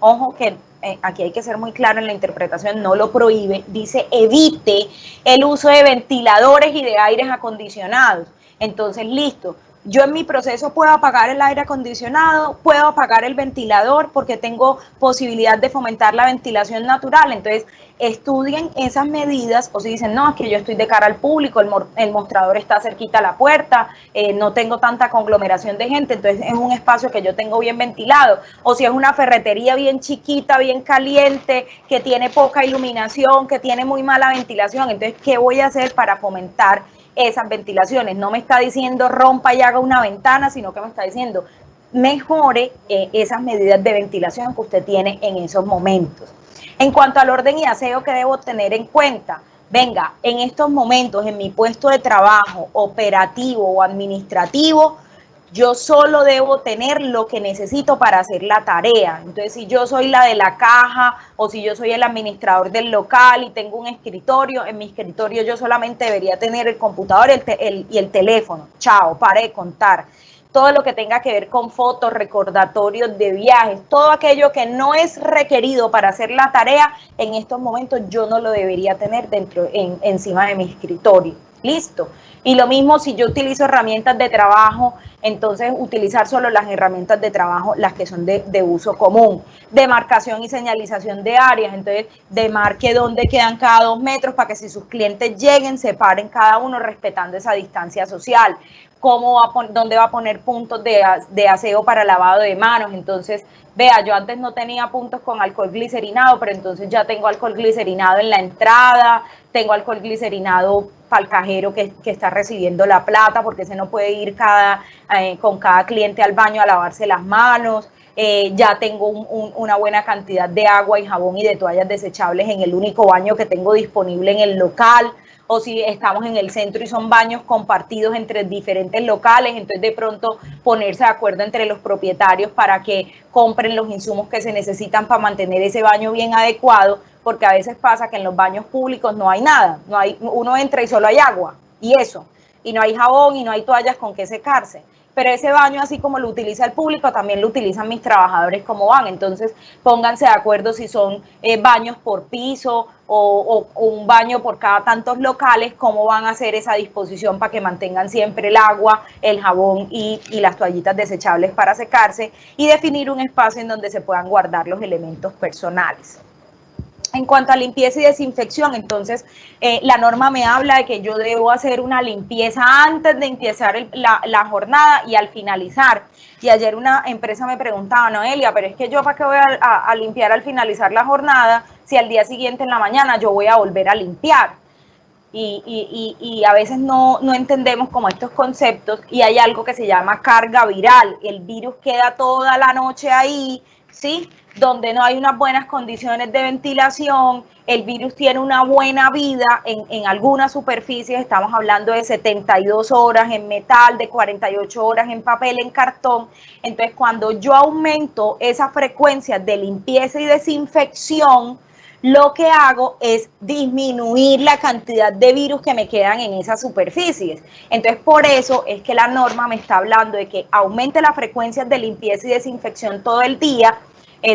ojo que aquí hay que ser muy claro en la interpretación, no lo prohíbe, dice evite el uso de ventiladores y de aires acondicionados. Entonces, listo. Yo en mi proceso puedo apagar el aire acondicionado, puedo apagar el ventilador porque tengo posibilidad de fomentar la ventilación natural. Entonces, estudien esas medidas, o si dicen, no, es que yo estoy de cara al público, el mostrador está cerquita a la puerta, no tengo tanta conglomeración de gente, entonces es un espacio que yo tengo bien ventilado. O si es una ferretería bien chiquita, bien caliente, que tiene poca iluminación, que tiene muy mala ventilación, entonces, ¿qué voy a hacer para fomentar esas ventilaciones? No me está diciendo rompa y haga una ventana, sino que me está diciendo mejore esas medidas de ventilación que usted tiene en esos momentos. En cuanto al orden y aseo que debo tener en cuenta, venga, en estos momentos en mi puesto de trabajo operativo o administrativo, yo solo debo tener lo que necesito para hacer la tarea. Entonces, si yo soy la de la caja o si yo soy el administrador del local y tengo un escritorio, en mi escritorio yo solamente debería tener el computador y el teléfono. Chao, pare de contar. todo lo que tenga que ver con fotos, recordatorios de viajes, todo aquello que no es requerido para hacer la tarea, en estos momentos yo no lo debería tener encima de mi escritorio. Listo. Y lo mismo si yo utilizo herramientas de trabajo, entonces utilizar solo las herramientas de trabajo, las que son de uso común. Demarcación y señalización de áreas, entonces demarque dónde quedan cada 2 metros para que si sus clientes lleguen, se paren cada uno respetando esa distancia social. Dónde va a poner puntos de aseo para lavado de manos. Entonces, vea, yo antes no tenía puntos con alcohol glicerinado, pero entonces ya tengo alcohol glicerinado en la entrada, tengo alcohol glicerinado para el cajero que está recibiendo la plata, porque ese no puede ir con cada cliente al baño a lavarse las manos. Ya tengo una buena cantidad de agua y jabón y de toallas desechables en el único baño que tengo disponible en el local. O si estamos en el centro y son baños compartidos entre diferentes locales, entonces de pronto ponerse de acuerdo entre los propietarios para que compren los insumos que se necesitan para mantener ese baño bien adecuado, porque a veces pasa que en los baños públicos no hay nada, uno entra y solo hay agua, y no hay jabón y no hay toallas con que secarse. Pero ese baño, así como lo utiliza el público, también lo utilizan mis trabajadores como van. Entonces, pónganse de acuerdo si son baños por piso o un baño por cada tantos locales, cómo van a hacer esa disposición para que mantengan siempre el agua, el jabón y las toallitas desechables para secarse, y definir un espacio en donde se puedan guardar los elementos personales. En cuanto a limpieza y desinfección, entonces la norma me habla de que yo debo hacer una limpieza antes de empezar la jornada y al finalizar. Y ayer una empresa me preguntaba, Noelia, pero es que yo para qué voy a limpiar al finalizar la jornada si al día siguiente en la mañana yo voy a volver a limpiar. Y a veces no entendemos como estos conceptos, y hay algo que se llama carga viral. El virus queda toda la noche ahí, ¿sí? Donde no hay unas buenas condiciones de ventilación, el virus tiene una buena vida en algunas superficies, estamos hablando de 72 horas en metal, de 48 horas en papel, en cartón. Entonces, cuando yo aumento esa frecuencia de limpieza y desinfección, lo que hago es disminuir la cantidad de virus que me quedan en esas superficies. Entonces, por eso es que la norma me está hablando de que aumente la frecuencia de limpieza y desinfección todo el día,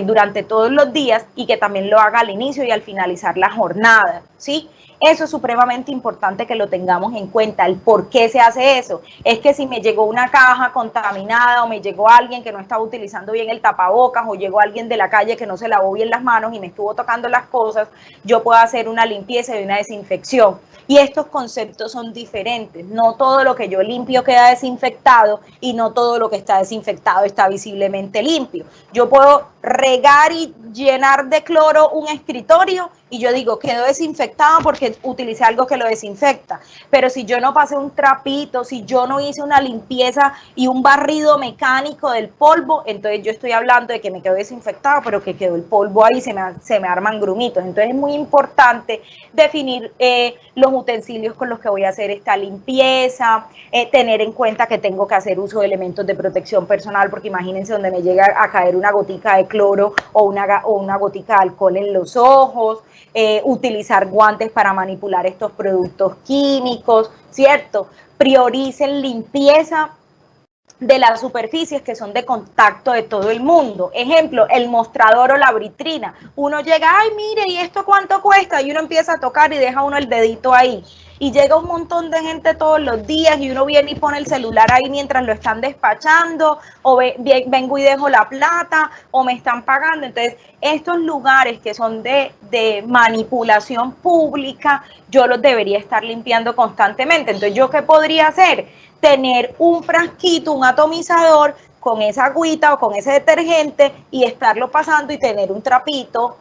durante todos los días, y que también lo haga al inicio y al finalizar la jornada, ¿sí? Eso es supremamente importante que lo tengamos en cuenta. El por qué se hace eso es que si me llegó una caja contaminada, o me llegó alguien que no estaba utilizando bien el tapabocas, o llegó alguien de la calle que no se lavó bien las manos y me estuvo tocando las cosas, yo puedo hacer una limpieza y una desinfección. Y estos conceptos son diferentes. No todo lo que yo limpio queda desinfectado, y no todo lo que está desinfectado está visiblemente limpio. Yo puedo regar y llenar de cloro un escritorio y yo digo, quedó desinfectado porque utilicé algo que lo desinfecta. Pero si yo no pasé un trapito, si yo no hice una limpieza y un barrido mecánico del polvo, entonces yo estoy hablando de que me quedó desinfectado, pero que quedó el polvo ahí, se me arman grumitos. Entonces es muy importante definir los utensilios con los que voy a hacer esta limpieza, tener en cuenta que tengo que hacer uso de elementos de protección personal, porque imagínense donde me llega a caer una gotica de cloro o una gotica de alcohol en los ojos. Utilizar guantes para manipular estos productos químicos, ¿cierto? Prioricen limpieza de las superficies que son de contacto de todo el mundo. Ejemplo, el mostrador o la vitrina. Uno llega, ay, mire, ¿y esto cuánto cuesta? Y uno empieza a tocar y deja uno el dedito ahí. Y llega un montón de gente todos los días y uno viene y pone el celular ahí mientras lo están despachando, o vengo y dejo la plata, o me están pagando. Entonces, estos lugares que son de manipulación pública, yo los debería estar limpiando constantemente. Entonces, ¿yo qué podría hacer? Tener un frasquito, un atomizador con esa agüita o con ese detergente, y estarlo pasando y tener un trapito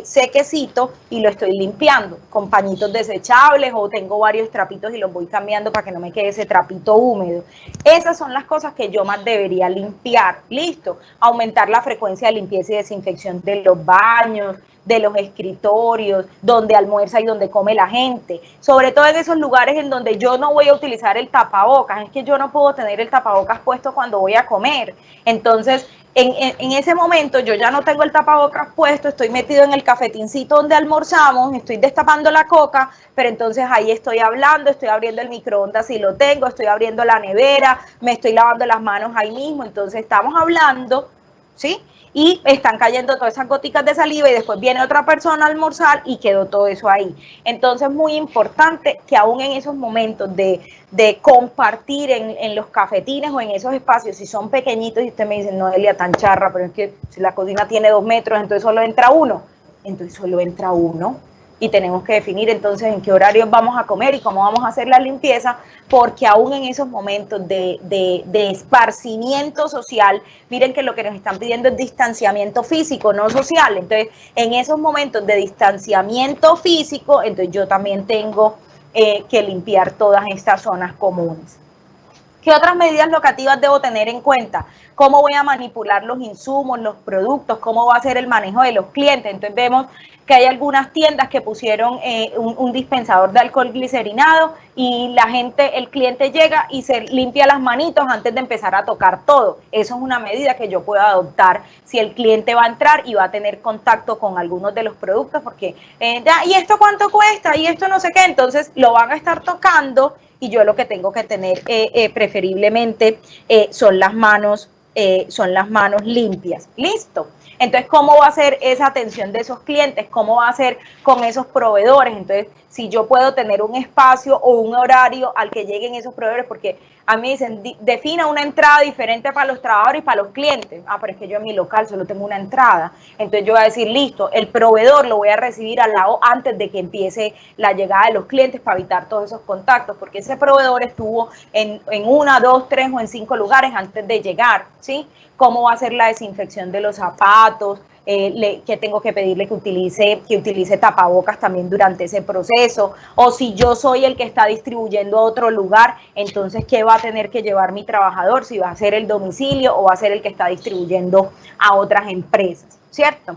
sequecito y lo estoy limpiando con pañitos desechables, o tengo varios trapitos y los voy cambiando para que no me quede ese trapito húmedo. Esas son las cosas que yo más debería limpiar. Listo. Aumentar la frecuencia de limpieza y desinfección de los baños, de los escritorios, donde almuerza y donde come la gente, sobre todo en esos lugares en donde yo no voy a utilizar el tapabocas. Es que yo no puedo tener el tapabocas puesto cuando voy a comer. Entonces, En ese momento yo ya no tengo el tapabocas puesto, estoy metido en el cafetincito donde almorzamos, estoy destapando la coca, pero entonces ahí estoy hablando, estoy abriendo el microondas si lo tengo, estoy abriendo la nevera, me estoy lavando las manos ahí mismo, entonces estamos hablando, ¿sí? Y están cayendo todas esas goticas de saliva y después viene otra persona a almorzar y quedó todo eso ahí. Entonces es muy importante que aún en esos momentos de compartir en los cafetines o en esos espacios, si son pequeñitos y usted me dice, no, Elia, tan charra, pero es que si la cocina tiene 2 metros, entonces solo entra uno y tenemos que definir entonces en qué horarios vamos a comer y cómo vamos a hacer la limpieza, porque aún en esos momentos de esparcimiento social, miren que lo que nos están pidiendo es distanciamiento físico, no social. Entonces, en esos momentos de distanciamiento físico, entonces yo también tengo que limpiar todas estas zonas comunes. ¿Qué otras medidas locativas debo tener en cuenta? ¿Cómo voy a manipular los insumos, los productos? ¿Cómo va a ser el manejo de los clientes? Entonces vemos que hay algunas tiendas que pusieron un dispensador de alcohol glicerinado y la gente, el cliente llega y se limpia las manitos antes de empezar a tocar todo. Eso es una medida que yo puedo adoptar si el cliente va a entrar y va a tener contacto con algunos de los productos, porque ¿y esto cuánto cuesta? Y esto no sé qué, entonces lo van a estar tocando y yo lo que tengo que tener preferiblemente son las manos limpias. ¿Listo? Entonces, ¿cómo va a ser esa atención de esos clientes? ¿Cómo va a ser con esos proveedores? Entonces, si yo puedo tener un espacio o un horario al que lleguen esos proveedores, porque a mí dicen, defina una entrada diferente para los trabajadores y para los clientes. Ah, pero es que yo en mi local solo tengo una entrada. Entonces yo voy a decir, listo, el proveedor lo voy a recibir al lado antes de que empiece la llegada de los clientes para evitar todos esos contactos, porque ese proveedor estuvo en 1, 2, 3 o en 5 lugares antes de llegar, ¿sí? ¿Cómo va a ser la desinfección de los zapatos? Que tengo que pedirle que utilice tapabocas también durante ese proceso, o si yo soy el que está distribuyendo a otro lugar, entonces ¿qué va a tener que llevar mi trabajador? Si va a ser el domicilio o va a ser el que está distribuyendo a otras empresas, ¿cierto?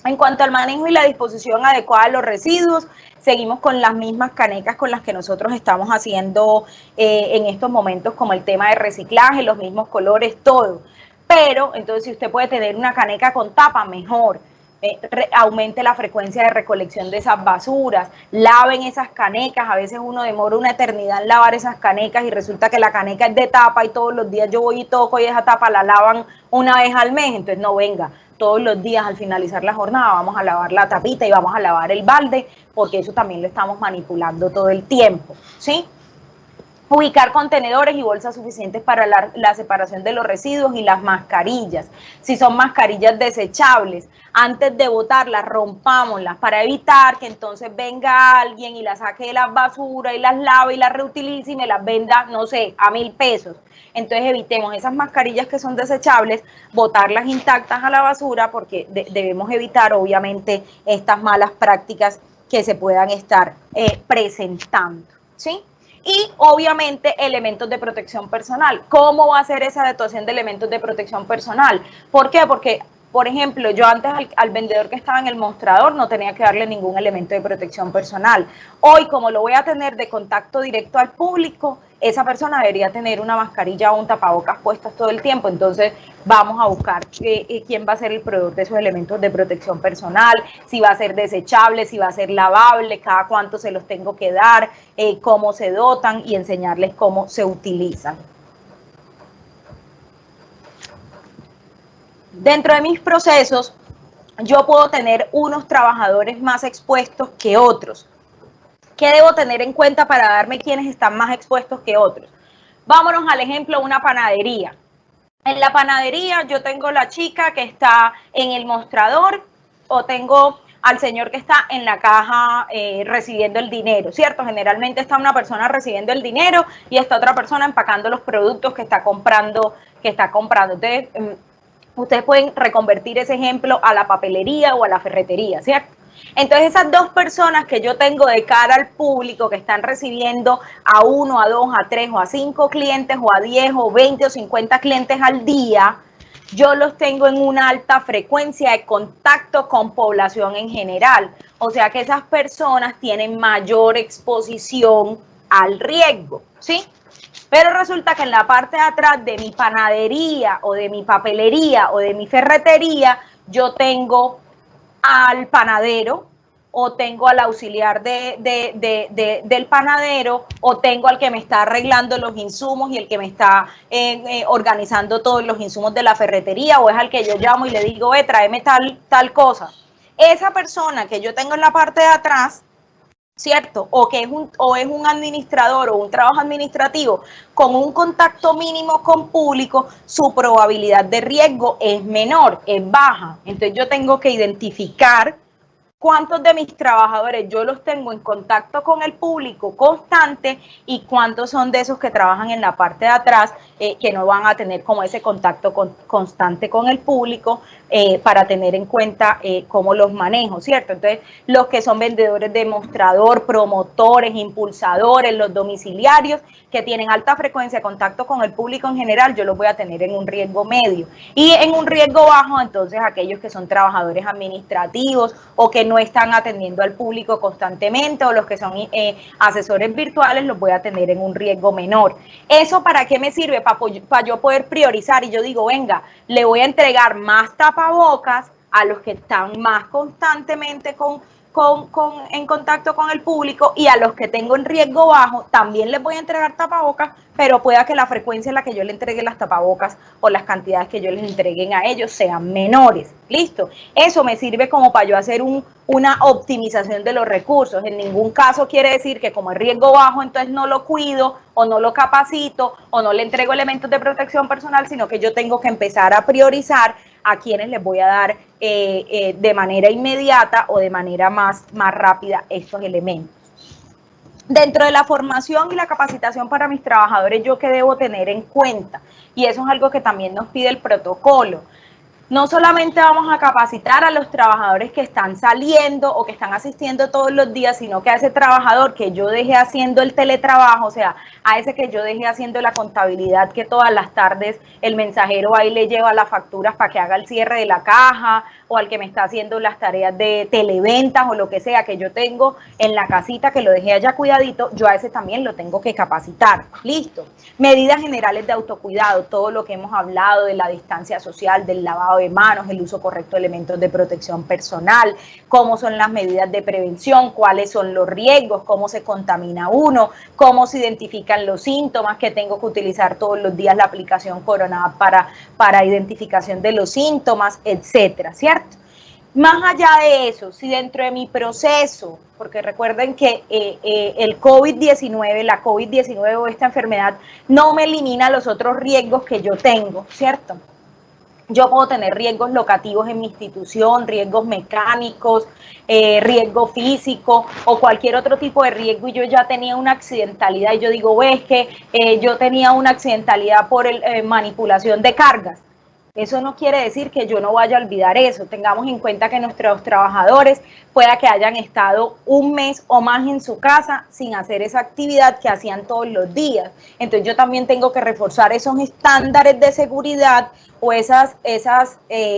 En cuanto al manejo y la disposición adecuada de los residuos, seguimos con las mismas canecas con las que nosotros estamos haciendo en estos momentos, como el tema de reciclaje, los mismos colores, todo. Pero, entonces, si usted puede tener una caneca con tapa, mejor. Aumente la frecuencia de recolección de esas basuras, laven esas canecas, a veces uno demora una eternidad en lavar esas canecas y resulta que la caneca es de tapa y todos los días yo voy y toco y esa tapa la lavan una vez al mes, entonces no, venga, todos los días al finalizar la jornada vamos a lavar la tapita y vamos a lavar el balde, porque eso también lo estamos manipulando todo el tiempo, ¿sí? Ubicar contenedores y bolsas suficientes para la separación de los residuos y las mascarillas. Si son mascarillas desechables, antes de botarlas, rompámoslas para evitar que entonces venga alguien y las saque de las basuras y las lave y las reutilice y me las venda, no sé, a 1.000 pesos. Entonces evitemos esas mascarillas que son desechables, botarlas intactas a la basura, porque debemos evitar obviamente estas malas prácticas que se puedan estar presentando, ¿sí? Y obviamente elementos de protección personal. ¿Cómo va a ser esa dotación de elementos de protección personal? ¿Por qué? Porque, por ejemplo, yo antes al vendedor que estaba en el mostrador no tenía que darle ningún elemento de protección personal. Hoy, como lo voy a tener de contacto directo al público, esa persona debería tener una mascarilla o un tapabocas puestas todo el tiempo. Entonces vamos a buscar quién va a ser el proveedor de esos elementos de protección personal, si va a ser desechable, si va a ser lavable, cada cuánto se los tengo que dar, cómo se dotan y enseñarles cómo se utilizan. Dentro de mis procesos, yo puedo tener unos trabajadores más expuestos que otros. ¿Qué debo tener en cuenta para darme quiénes están más expuestos que otros? Vámonos al ejemplo de una panadería. En la panadería yo tengo la chica que está en el mostrador o tengo al señor que está en la caja recibiendo el dinero, ¿cierto? Generalmente está una persona recibiendo el dinero y está otra persona empacando los productos que está comprando. Entonces, ustedes pueden reconvertir ese ejemplo a la papelería o a la ferretería, ¿cierto? Entonces esas dos personas que yo tengo de cara al público que están recibiendo a 1, a 2, a 3 o a 5 clientes o a 10 o 20 o 50 clientes al día, yo los tengo en una alta frecuencia de contacto con población en general. O sea que esas personas tienen mayor exposición al riesgo, ¿sí? Pero resulta que en la parte de atrás de mi panadería o de mi papelería o de mi ferretería, yo tengo al panadero o tengo al auxiliar del panadero o tengo al que me está arreglando los insumos y el que me está organizando todos los insumos de la ferretería, o es al que yo llamo y le digo, tráeme tal cosa. Esa persona que yo tengo en la parte de atrás, ¿cierto? O es un administrador o un trabajo administrativo con un contacto mínimo con público, su probabilidad de riesgo es menor, es baja. Entonces yo tengo que identificar cuántos de mis trabajadores yo los tengo en contacto con el público constante y cuántos son de esos que trabajan en la parte de atrás que no van a tener como ese contacto constante con el público para tener en cuenta cómo los manejo, ¿cierto? Entonces, los que son vendedores de mostrador, promotores, impulsadores, los domiciliarios que tienen alta frecuencia de contacto con el público en general, yo los voy a tener en un riesgo medio. Y en un riesgo bajo, entonces, aquellos que son trabajadores administrativos o que no están atendiendo al público constantemente, o los que son asesores virtuales, los voy a tener en un riesgo menor. ¿Eso para qué me sirve? Para yo poder priorizar, y yo digo, venga, le voy a entregar más tapabocas a los que están más constantemente en contacto con el público, y a los que tengo en riesgo bajo también les voy a entregar tapabocas, pero pueda que la frecuencia en la que yo le entregue las tapabocas o las cantidades que yo les entreguen a ellos sean menores. ¿Listo? Eso me sirve como para yo hacer una optimización de los recursos. En ningún caso quiere decir que como es riesgo bajo, entonces no lo cuido o no lo capacito o no le entrego elementos de protección personal, sino que yo tengo que empezar a priorizar a quienes les voy a dar de manera inmediata o de manera más rápida estos elementos. Dentro de la formación y la capacitación para mis trabajadores, ¿yo qué debo tener en cuenta? Y eso es algo que también nos pide el protocolo. No solamente vamos a capacitar a los trabajadores que están saliendo o que están asistiendo todos los días, sino que a ese trabajador que yo dejé haciendo el teletrabajo, o sea, a ese que yo dejé haciendo la contabilidad, que todas las tardes el mensajero ahí le lleva las facturas para que haga el cierre de la caja, o al que me está haciendo las tareas de televentas o lo que sea que yo tengo en la casita, que lo dejé allá cuidadito, yo a ese también lo tengo que capacitar. Listo. Medidas generales de autocuidado, todo lo que hemos hablado de la distancia social, del lavado de manos, el uso correcto de elementos de protección personal, cómo son las medidas de prevención, cuáles son los riesgos, cómo se contamina uno, cómo se identifican los síntomas, que tengo que utilizar todos los días la aplicación Corona para identificación de los síntomas, etcétera, ¿cierto? Más allá de eso, si dentro de mi proceso, porque recuerden que el COVID-19, la COVID-19 o esta enfermedad no me elimina los otros riesgos que yo tengo, ¿cierto? Yo puedo tener riesgos locativos en mi institución, riesgos mecánicos, riesgo físico o cualquier otro tipo de riesgo, y yo ya tenía una accidentalidad y yo digo, es que yo tenía una accidentalidad por manipulación de cargas. Eso no quiere decir que yo no vaya a olvidar eso. Tengamos en cuenta que nuestros trabajadores pueda que hayan estado un mes o más en su casa sin hacer esa actividad que hacían todos los días. Entonces yo también tengo que reforzar esos estándares de seguridad o esas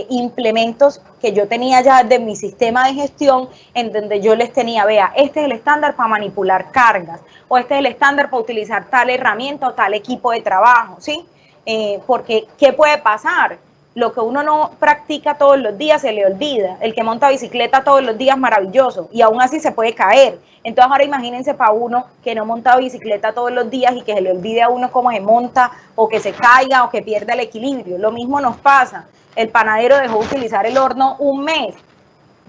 implementos que yo tenía ya de mi sistema de gestión, en donde yo les tenía, vea, este es el estándar para manipular cargas, o este es el estándar para utilizar tal herramienta o tal equipo de trabajo, ¿sí? Porque, ¿qué puede pasar? Lo que uno no practica todos los días se le olvida. El que monta bicicleta todos los días, maravilloso, y aún así se puede caer. Entonces ahora imagínense para uno que no monta bicicleta todos los días y que se le olvide a uno cómo se monta, o que se caiga, o que pierda el equilibrio. Lo mismo nos pasa. El panadero dejó de utilizar el horno un mes.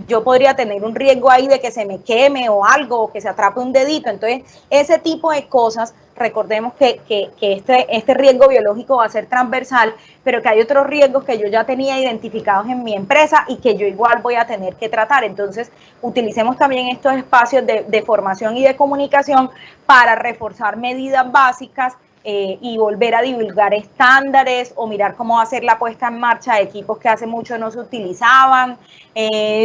Yo podría tener un riesgo ahí de que se me queme o algo, o que se atrape un dedito. Entonces, ese tipo de cosas, recordemos que este riesgo biológico va a ser transversal, pero que hay otros riesgos que yo ya tenía identificados en mi empresa y que yo igual voy a tener que tratar. Entonces, utilicemos también estos espacios de formación y de comunicación para reforzar medidas básicas y volver a divulgar estándares, o mirar cómo va a ser la puesta en marcha de equipos que hace mucho no se utilizaban,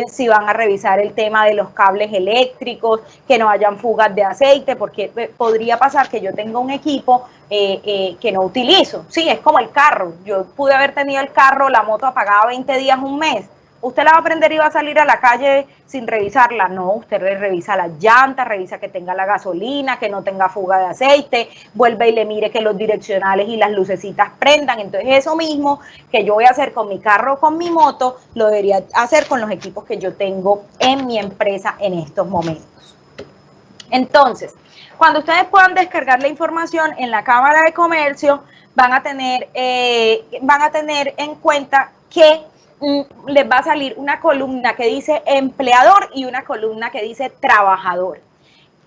si van a revisar el tema de los cables eléctricos, que no hayan fugas de aceite, porque podría pasar que yo tenga un equipo que no utilizo. Sí, es como el carro. Yo pude haber tenido el carro, la moto apagada 20 días, un mes. ¿Usted la va a prender y va a salir a la calle sin revisarla? No, usted le revisa las llantas, revisa que tenga la gasolina, que no tenga fuga de aceite, vuelve y le mire que los direccionales y las lucecitas prendan. Entonces eso mismo que yo voy a hacer con mi carro o con mi moto, lo debería hacer con los equipos que yo tengo en mi empresa en estos momentos. Entonces, cuando ustedes puedan descargar la información en la Cámara de Comercio, van a tener en cuenta que les va a salir una columna que dice empleador y una columna que dice trabajador.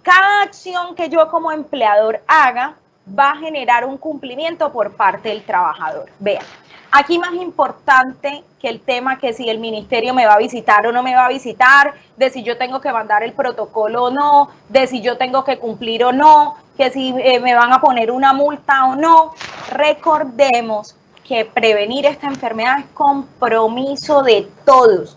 Cada acción que yo como empleador haga va a generar un cumplimiento por parte del trabajador. Vean, aquí más importante que el tema que si el ministerio me va a visitar o no me va a visitar, de si yo tengo que mandar el protocolo o no, de si yo tengo que cumplir o no, que si me van a poner una multa o no. Recordemos que prevenir esta enfermedad es compromiso de todos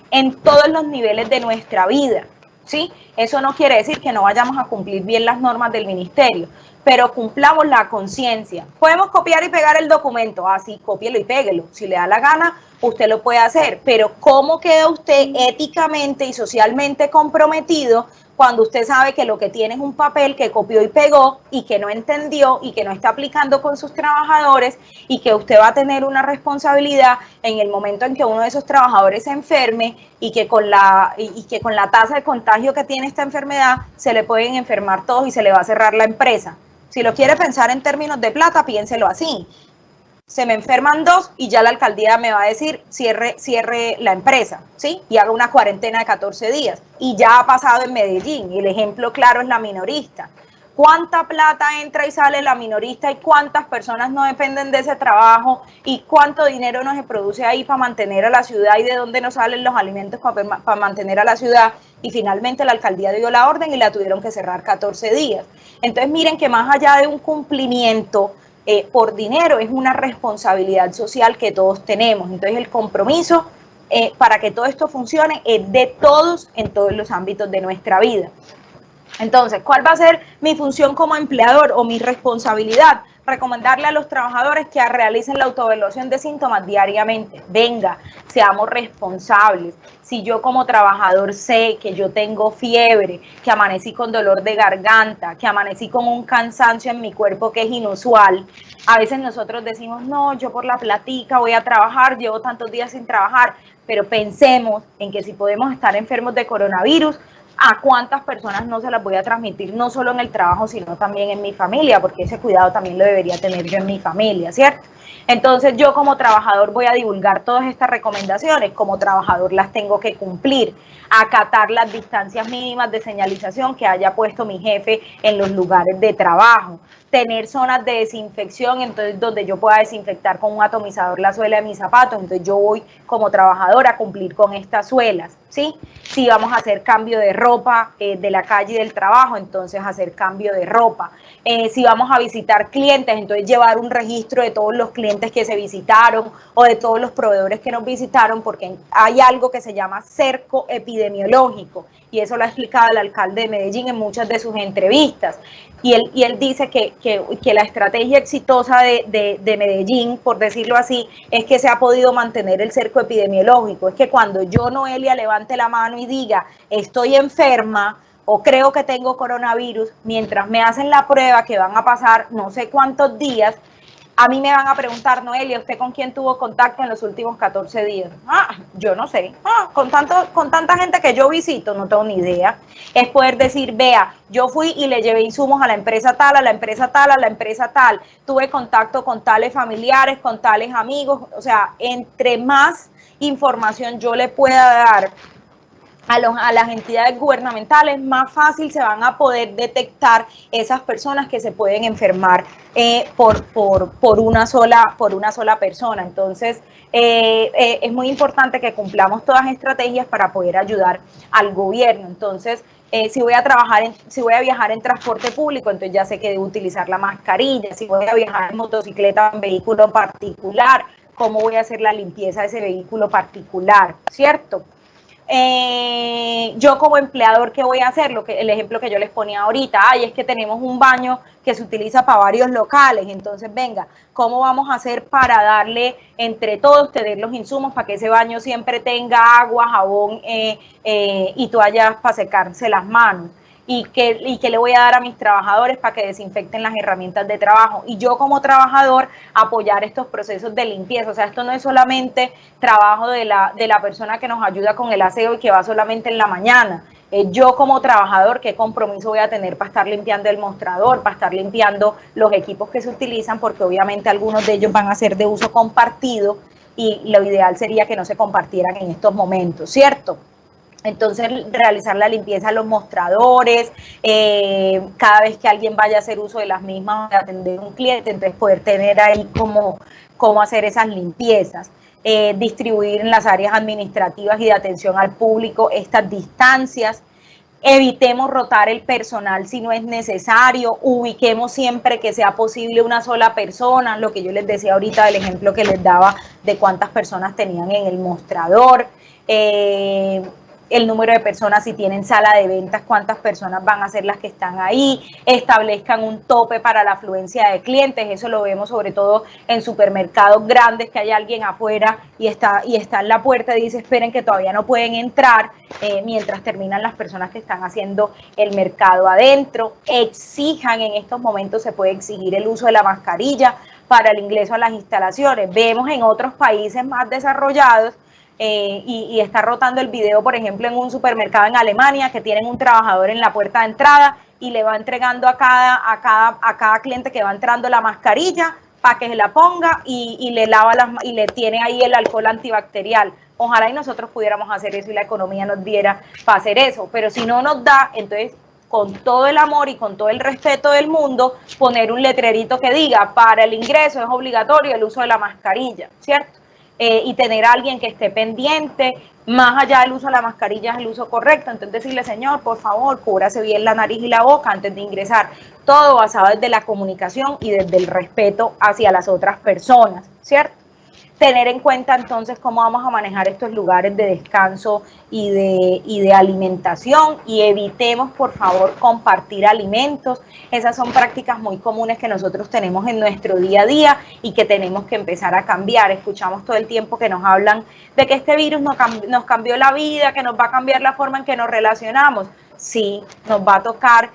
en todos los niveles de nuestra vida, ¿sí? Eso no quiere decir que no vayamos a cumplir bien las normas del ministerio, pero cumplamos la conciencia. Podemos copiar y pegar el documento, así cópielo y péguelo. Si le da la gana, usted lo puede hacer, pero ¿cómo queda usted éticamente y socialmente comprometido cuando usted sabe que lo que tiene es un papel que copió y pegó y que no entendió y que no está aplicando con sus trabajadores y que usted va a tener una responsabilidad en el momento en que uno de esos trabajadores se enferme y que con la tasa de contagio que tiene esta enfermedad se le pueden enfermar todos y se le va a cerrar la empresa? Si lo quiere pensar en términos de plata, piénselo así. Se me enferman 2 y ya la alcaldía me va a decir cierre la empresa, ¿sí? Y haga una cuarentena de 14 días. Y ya ha pasado en Medellín, y el ejemplo claro es la minorista. ¿Cuánta plata entra y sale la minorista y cuántas personas no dependen de ese trabajo y cuánto dinero no se produce ahí para mantener a la ciudad y de dónde nos salen los alimentos para mantener a la ciudad? Y finalmente la alcaldía dio la orden y la tuvieron que cerrar 14 días. Entonces miren que más allá de un cumplimiento por dinero, es una responsabilidad social que todos tenemos. Entonces el compromiso para que todo esto funcione es de todos en todos los ámbitos de nuestra vida. Entonces, ¿cuál va a ser mi función como empleador o mi responsabilidad? Recomendarle a los trabajadores que realicen la autoevaluación de síntomas diariamente. Venga, seamos responsables. Si yo como trabajador sé que yo tengo fiebre, que amanecí con dolor de garganta, que amanecí con un cansancio en mi cuerpo que es inusual, a veces nosotros decimos, no, yo por la platica voy a trabajar, llevo tantos días sin trabajar, pero pensemos en que si podemos estar enfermos de coronavirus, a cuántas personas no se las voy a transmitir, no solo en el trabajo, sino también en mi familia, porque ese cuidado también lo debería tener yo en mi familia, ¿cierto? Entonces yo como trabajador voy a divulgar todas estas recomendaciones, como trabajador las tengo que cumplir, acatar las distancias mínimas de señalización que haya puesto mi jefe en los lugares de trabajo, tener zonas de desinfección, entonces donde yo pueda desinfectar con un atomizador la suela de mis zapatos, entonces yo voy como trabajador a cumplir con estas suelas, ¿sí? Si vamos a hacer cambio de ropa de la calle y del trabajo, entonces hacer cambio de ropa. Si vamos a visitar clientes, entonces llevar un registro de todos los clientes que se visitaron o de todos los proveedores que nos visitaron, porque hay algo que se llama cerco epidemiológico, y eso lo ha explicado el alcalde de Medellín en muchas de sus entrevistas. Y él dice que la estrategia exitosa de Medellín, por decirlo así, es que se ha podido mantener el cerco epidemiológico. Es que cuando yo, Noelia, levante la mano y diga, estoy enferma o creo que tengo coronavirus, mientras me hacen la prueba, que van a pasar no sé cuántos días, a mí me van a preguntar, Noelia, ¿usted con quién tuvo contacto en los últimos 14 días? Yo no sé. Con tanta gente que yo visito, no tengo ni idea. Es poder decir, vea, yo fui y le llevé insumos a la empresa tal, a la empresa tal, a la empresa tal. Tuve contacto con tales familiares, con tales amigos. O sea, entre más información yo le pueda dar a las entidades gubernamentales, más fácil se van a poder detectar esas personas que se pueden enfermar por una sola persona. Entonces, es muy importante que cumplamos todas las estrategias para poder ayudar al gobierno. Entonces, si voy a viajar en transporte público, entonces ya sé que debo utilizar la mascarilla. Si voy a viajar en motocicleta o en vehículo particular, ¿cómo voy a hacer la limpieza de ese vehículo particular? ¿Cierto? yo como empleador, ¿qué voy a hacer? El ejemplo que yo les ponía ahorita, es que tenemos un baño que se utiliza para varios locales, entonces venga, ¿cómo vamos a hacer para darle entre todos, tener los insumos para que ese baño siempre tenga agua, jabón y toallas para secarse las manos? Y que le voy a dar a mis trabajadores para que desinfecten las herramientas de trabajo. Y yo como trabajador apoyar estos procesos de limpieza. O sea, esto no es solamente trabajo de la persona que nos ayuda con el aseo y que va solamente en la mañana. Yo como trabajador, ¿qué compromiso voy a tener para estar limpiando el mostrador, para estar limpiando los equipos que se utilizan? Porque obviamente algunos de ellos van a ser de uso compartido y lo ideal sería que no se compartieran en estos momentos, ¿cierto? Entonces, realizar la limpieza de los mostradores, cada vez que alguien vaya a hacer uso de las mismas, de atender un cliente, entonces poder tener ahí cómo hacer esas limpiezas. Distribuir en las áreas administrativas y de atención al público estas distancias. Evitemos rotar el personal si no es necesario, ubiquemos siempre que sea posible una sola persona, lo que yo les decía ahorita del ejemplo que les daba de cuántas personas tenían en el mostrador. El número de personas, si tienen sala de ventas, cuántas personas van a ser las que están ahí, establezcan un tope para la afluencia de clientes, eso lo vemos sobre todo en supermercados grandes, que hay alguien afuera y está en la puerta y dice, esperen que todavía no pueden entrar, mientras terminan las personas que están haciendo el mercado adentro. Exijan, en estos momentos se puede exigir el uso de la mascarilla para el ingreso a las instalaciones. Vemos en otros países más desarrollados, y está rotando el video, por ejemplo, en un supermercado en Alemania, que tienen un trabajador en la puerta de entrada y le va entregando a cada cliente que va entrando la mascarilla para que se la ponga y le lava y le tiene ahí el alcohol antibacterial. Ojalá y nosotros pudiéramos hacer eso y la economía nos diera para hacer eso, pero si no nos da, entonces con todo el amor y con todo el respeto del mundo, poner un letrerito que diga, para el ingreso es obligatorio el uso de la mascarilla, ¿cierto? Y tener a alguien que esté pendiente, más allá del uso de la mascarilla es el uso correcto, entonces decirle, señor, por favor, cúbrase bien la nariz y la boca antes de ingresar, todo basado desde la comunicación y desde el respeto hacia las otras personas, ¿cierto? Tener en cuenta entonces cómo vamos a manejar estos lugares de descanso y de alimentación, y evitemos por favor compartir alimentos. Esas son prácticas muy comunes que nosotros tenemos en nuestro día a día y que tenemos que empezar a cambiar. Escuchamos todo el tiempo que nos hablan de que este virus nos cambió la vida, que nos va a cambiar la forma en que nos relacionamos. Sí, nos va a tocar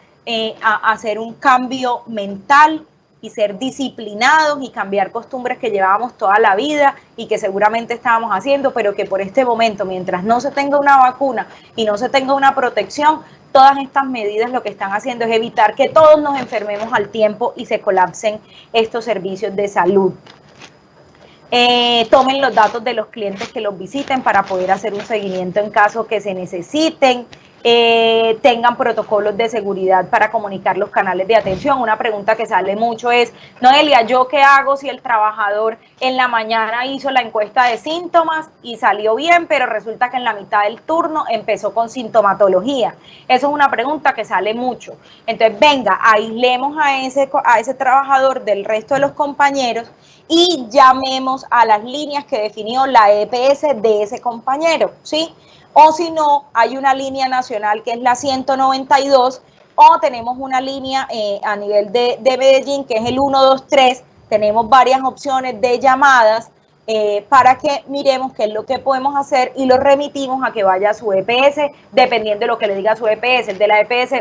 hacer un cambio mental y ser disciplinados y cambiar costumbres que llevábamos toda la vida y que seguramente estábamos haciendo, pero que por este momento, mientras no se tenga una vacuna y no se tenga una protección, todas estas medidas lo que están haciendo es evitar que todos nos enfermemos al tiempo y se colapsen estos servicios de salud. Tomen los datos de los clientes que los visiten para poder hacer un seguimiento en caso que se necesiten. Tengan protocolos de seguridad para comunicar los canales de atención. Una pregunta que sale mucho es, Noelia, ¿yo qué hago si el trabajador en la mañana hizo la encuesta de síntomas y salió bien, pero resulta que en la mitad del turno empezó con sintomatología? Eso es una pregunta que sale mucho. Entonces, venga, aislemos a ese trabajador del resto de los compañeros y llamemos a las líneas que definió la EPS de ese compañero, ¿sí? O si no, hay una línea nacional que es la 192, o tenemos una línea a nivel de Medellín que es el 123. Tenemos varias opciones de llamadas para que miremos qué es lo que podemos hacer y lo remitimos a que vaya a su EPS, dependiendo de lo que le diga su EPS.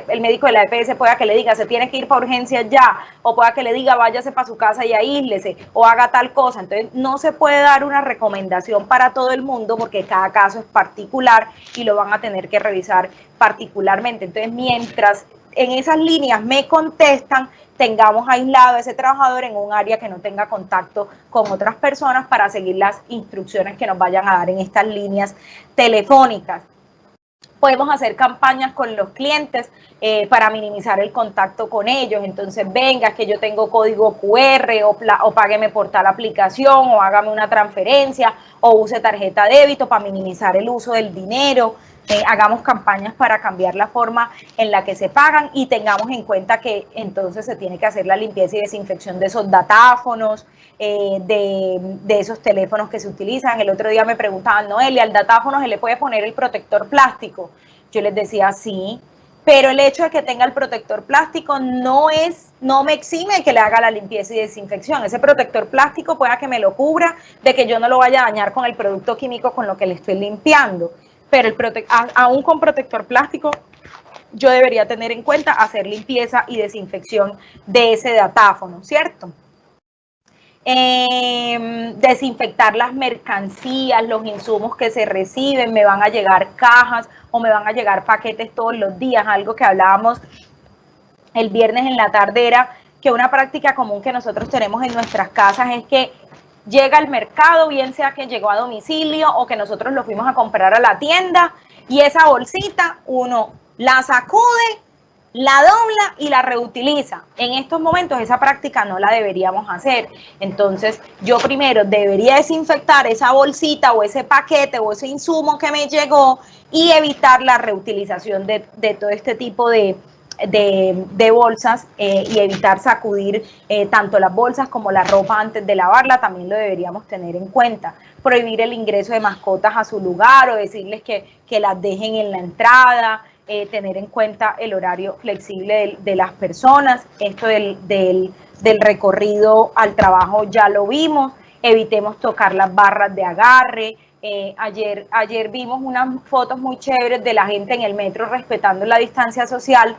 El médico de la EPS pueda que le diga, se tiene que ir para urgencias ya, o pueda que le diga, váyase para su casa y aíslese, o haga tal cosa. Entonces, no se puede dar una recomendación para todo el mundo porque cada caso es particular y lo van a tener que revisar particularmente. Entonces, mientras en esas líneas me contestan, tengamos aislado a ese trabajador en un área que no tenga contacto con otras personas para seguir las instrucciones que nos vayan a dar en estas líneas telefónicas. Podemos hacer campañas con los clientes para minimizar el contacto con ellos. Entonces, venga, que yo tengo código QR o págueme por tal aplicación o hágame una transferencia o use tarjeta débito para minimizar el uso del dinero. hagamos campañas para cambiar la forma en la que se pagan y tengamos en cuenta que entonces se tiene que hacer la limpieza y desinfección de esos datáfonos, de esos teléfonos que se utilizan. El otro día me preguntaban, Noelia, ¿al datáfono se le puede poner el protector plástico? Yo les decía, sí, pero el hecho de que tenga el protector plástico no me exime de que le haga la limpieza y desinfección. Ese protector plástico pueda que me lo cubra de que yo no lo vaya a dañar con el producto químico con lo que le estoy limpiando. Pero aún con protector plástico, yo debería tener en cuenta hacer limpieza y desinfección de ese datáfono, ¿cierto? Desinfectar las mercancías, los insumos que se reciben, me van a llegar cajas o me van a llegar paquetes todos los días, algo que hablábamos el viernes en la tarde era que una práctica común que nosotros tenemos en nuestras casas es que llega al mercado, bien sea que llegó a domicilio o que nosotros lo fuimos a comprar a la tienda y esa bolsita uno la sacude, la dobla y la reutiliza. En estos momentos esa práctica no la deberíamos hacer. Entonces yo primero debería desinfectar esa bolsita o ese paquete o ese insumo que me llegó y evitar la reutilización de todo este tipo de bolsas y evitar sacudir tanto las bolsas como la ropa antes de lavarla, también lo deberíamos tener en cuenta. Prohibir el ingreso de mascotas a su lugar o decirles que las dejen en la entrada, tener en cuenta el horario flexible de las personas. Esto del recorrido al trabajo ya lo vimos. Evitemos tocar las barras de agarre. Ayer vimos unas fotos muy chéveres de la gente en el metro respetando la distancia social.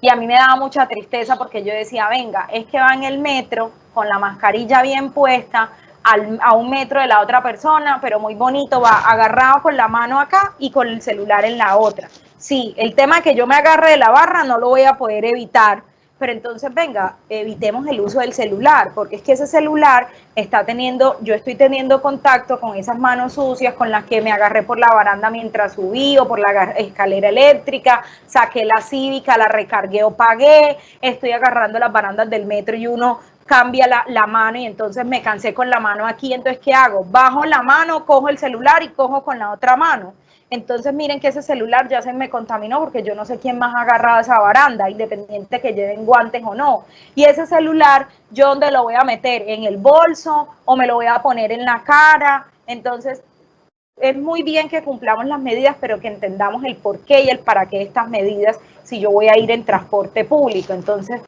Y a mí me daba mucha tristeza porque yo decía, venga, es que va en el metro con la mascarilla bien puesta, a 1 metro de la otra persona, pero muy bonito, va agarrado con la mano acá y con el celular en la otra. Sí, el tema que yo me agarre de la barra no lo voy a poder evitar, pero entonces venga, evitemos el uso del celular, porque es que ese celular yo estoy teniendo contacto con esas manos sucias con las que me agarré por la baranda mientras subí o por la escalera eléctrica, saqué la cívica, la recargué o pagué, estoy agarrando las barandas del metro y uno cambia la mano y entonces me cansé con la mano aquí, entonces ¿qué hago? Bajo la mano, cojo el celular y cojo con la otra mano. Entonces miren que ese celular ya se me contaminó porque yo no sé quién más ha agarrado esa baranda, independiente que lleven guantes o no. Y ese celular, ¿yo dónde lo voy a meter? ¿En el bolso o me lo voy a poner en la cara? Entonces es muy bien que cumplamos las medidas, pero que entendamos el por qué y el para qué de estas medidas si yo voy a ir en transporte público. Entonces,